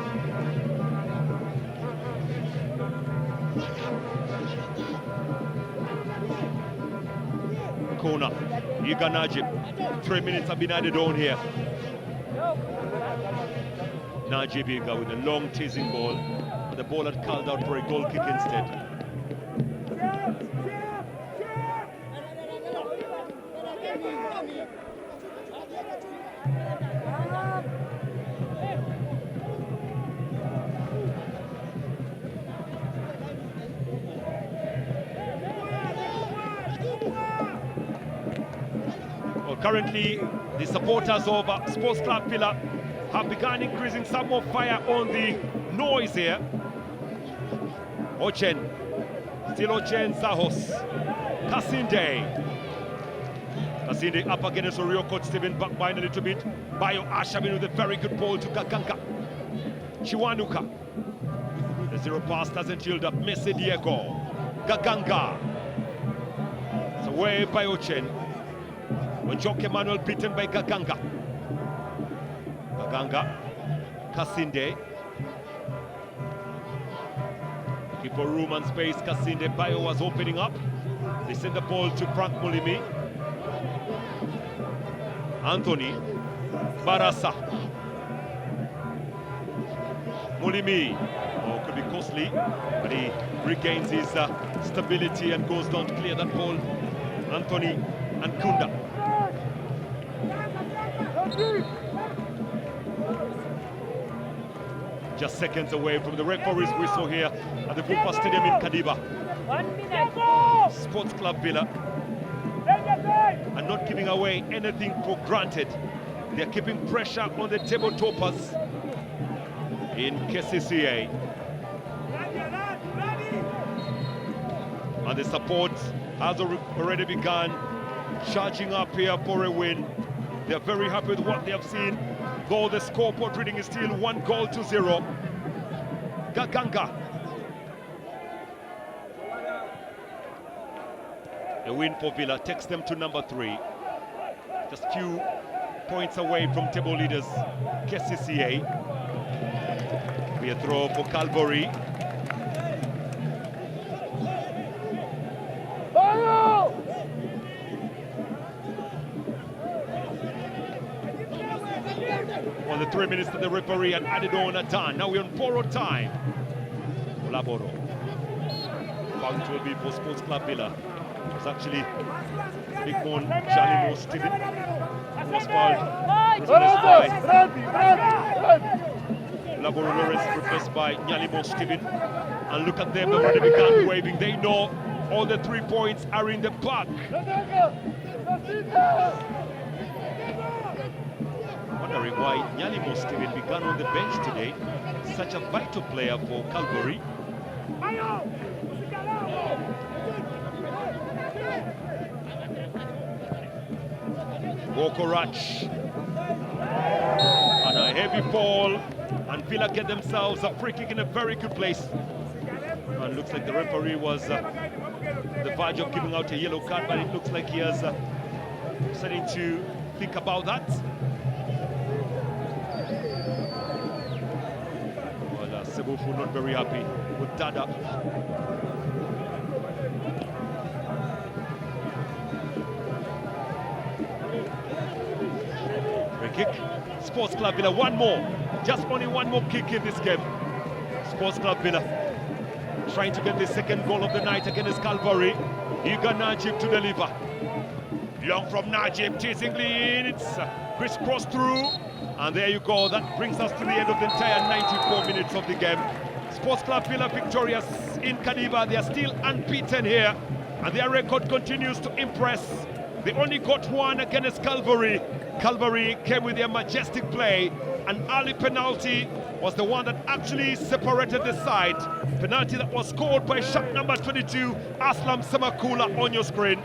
Corner, Iga Najib. 3 minutes have been added on here. Najib Iga with a long teasing ball, but the ball had called out for a goal kick instead. Well, currently, the supporters of Sports Club Villa have begun increasing some more fire on the noise here. Ochen, still Ochen Zahos, Kasinde up against Orioko Steven, back by a little bit. Bayo Ashamin with a very good ball to Gaganga. Kiwanuka, the zero pass doesn't yield up. Messi Diego, Gaganga, it's away by Ochen. When Jock Emmanuel beaten by Gaganga. Gaganga, Kasinde. Looking for room and space, Kasinde. Bayo was opening up. They send the ball to Frank Mulimi. Anthony, Barasa. Mulimi. Oh, could be costly, but he regains his stability and goes down to clear that ball. Anthony and Kunda. Just seconds away from the referee's whistle here at the Bupa Stadium in Kadiba. 1 minute. Sports Club Villa are not giving away anything for granted. They're keeping pressure on the table toppers in KCCA. And the support has already begun charging up here for a win. They're very happy with what they have seen, though the scoreboard reading is still 1-0. Gaganga. A win for Villa takes them to number 3. Just few points away from table leaders, KCCA. Be a throw for Calvary. On the 3 minutes that the referee had added on a done. Now we're on borrowed time. Laboro. Foul will be for Sports Club Villa. It was actually Big Mon Jalimo Steven who was fouled. Replaced by Laboro Lawrence, replaced by Nyalimo Steven. And look at them, they've already begun waving. They know all the 3 points are in the bag. Wondering why Nyalimo Steven began on the bench today. Such a vital player for Calgary. Bokorach. And a heavy fall. And Villa get themselves a free kick in a very good place. And looks like the referee was the verge of giving out a yellow card, but it looks like he has starting to think about that. Well, Sebofu not very happy with Dada. kick. Sports Club Villa, one more. Just only one more kick in this game. Sports Club Villa trying to get the second goal of the night against Calvary. Eager Najib to deliver. Long from Najib, teasingly in. It's crisscross through. And there you go. That brings us to the end of the entire 94 minutes of the game. Sports Club Villa victorious in Kadiba. They are still unbeaten here. And their record continues to impress. They only got one against Calvary. Calvary came with their majestic play. An early penalty was the one that actually separated the side. Penalty that was scored by shot number 22, Aslam Samakula, on your screen.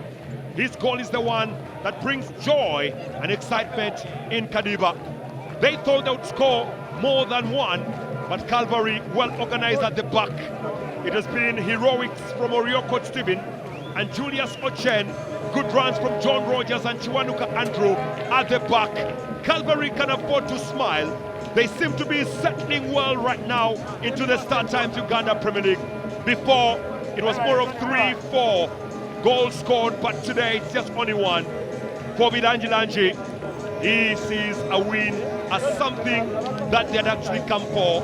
His goal is the one that brings joy and excitement in Kadiba. They thought they would score more than one, but Calvary well organized at the back. It has been heroics from Orioko Stephen and Julius Ochen. Good runs from John Rogers and Kiwanuka Andrew at the back. Calvary can afford to smile. They seem to be settling well right now into the Start Times Uganda Premier League. Before, it was more of 3-4 goals scored, but today it's just only one. For Bidanjilanji, he sees a win as something that they had actually come for.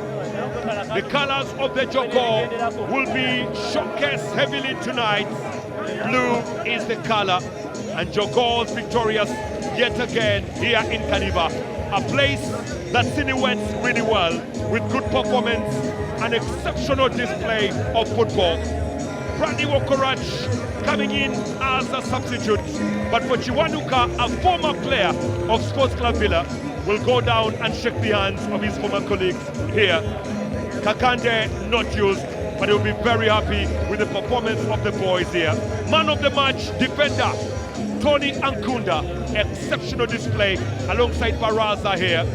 The colors of the Joko will be showcased heavily tonight. Blue is the color, and Jogo's victorious yet again here in Kadiba, a place that silhouettes really well with good performance and exceptional display of football. Bradley Wokorach coming in as a substitute, but for Kiwanuka, a former player of Sports Club Villa, will go down and shake the hands of his former colleagues here. Kakande not used, but he'll be very happy with the performance of the boys here. Man of the match, defender Tony Ankunda, exceptional display alongside Baraza here.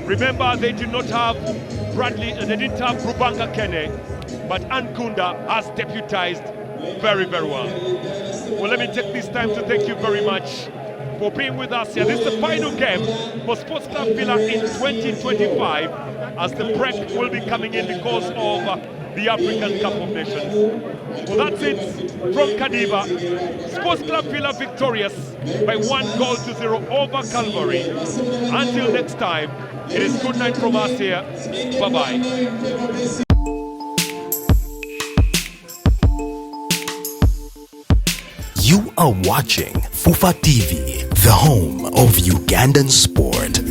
Remember, they did not have Bradley, they didn't have Rubanga Kene, but Ankunda has deputized very, very well. Well, let me take this time to thank you very much for being with us here. This is the final game for Sports Club Villa in 2025, as the break will be coming in because of the African Cup of Nations. Well, that's it from Kadiba. Sports Club Villa victorious by 1-0 over Calvary. Until next time, it is good night from us here. Bye-bye. You are watching Fufa TV, the home of Ugandan sport.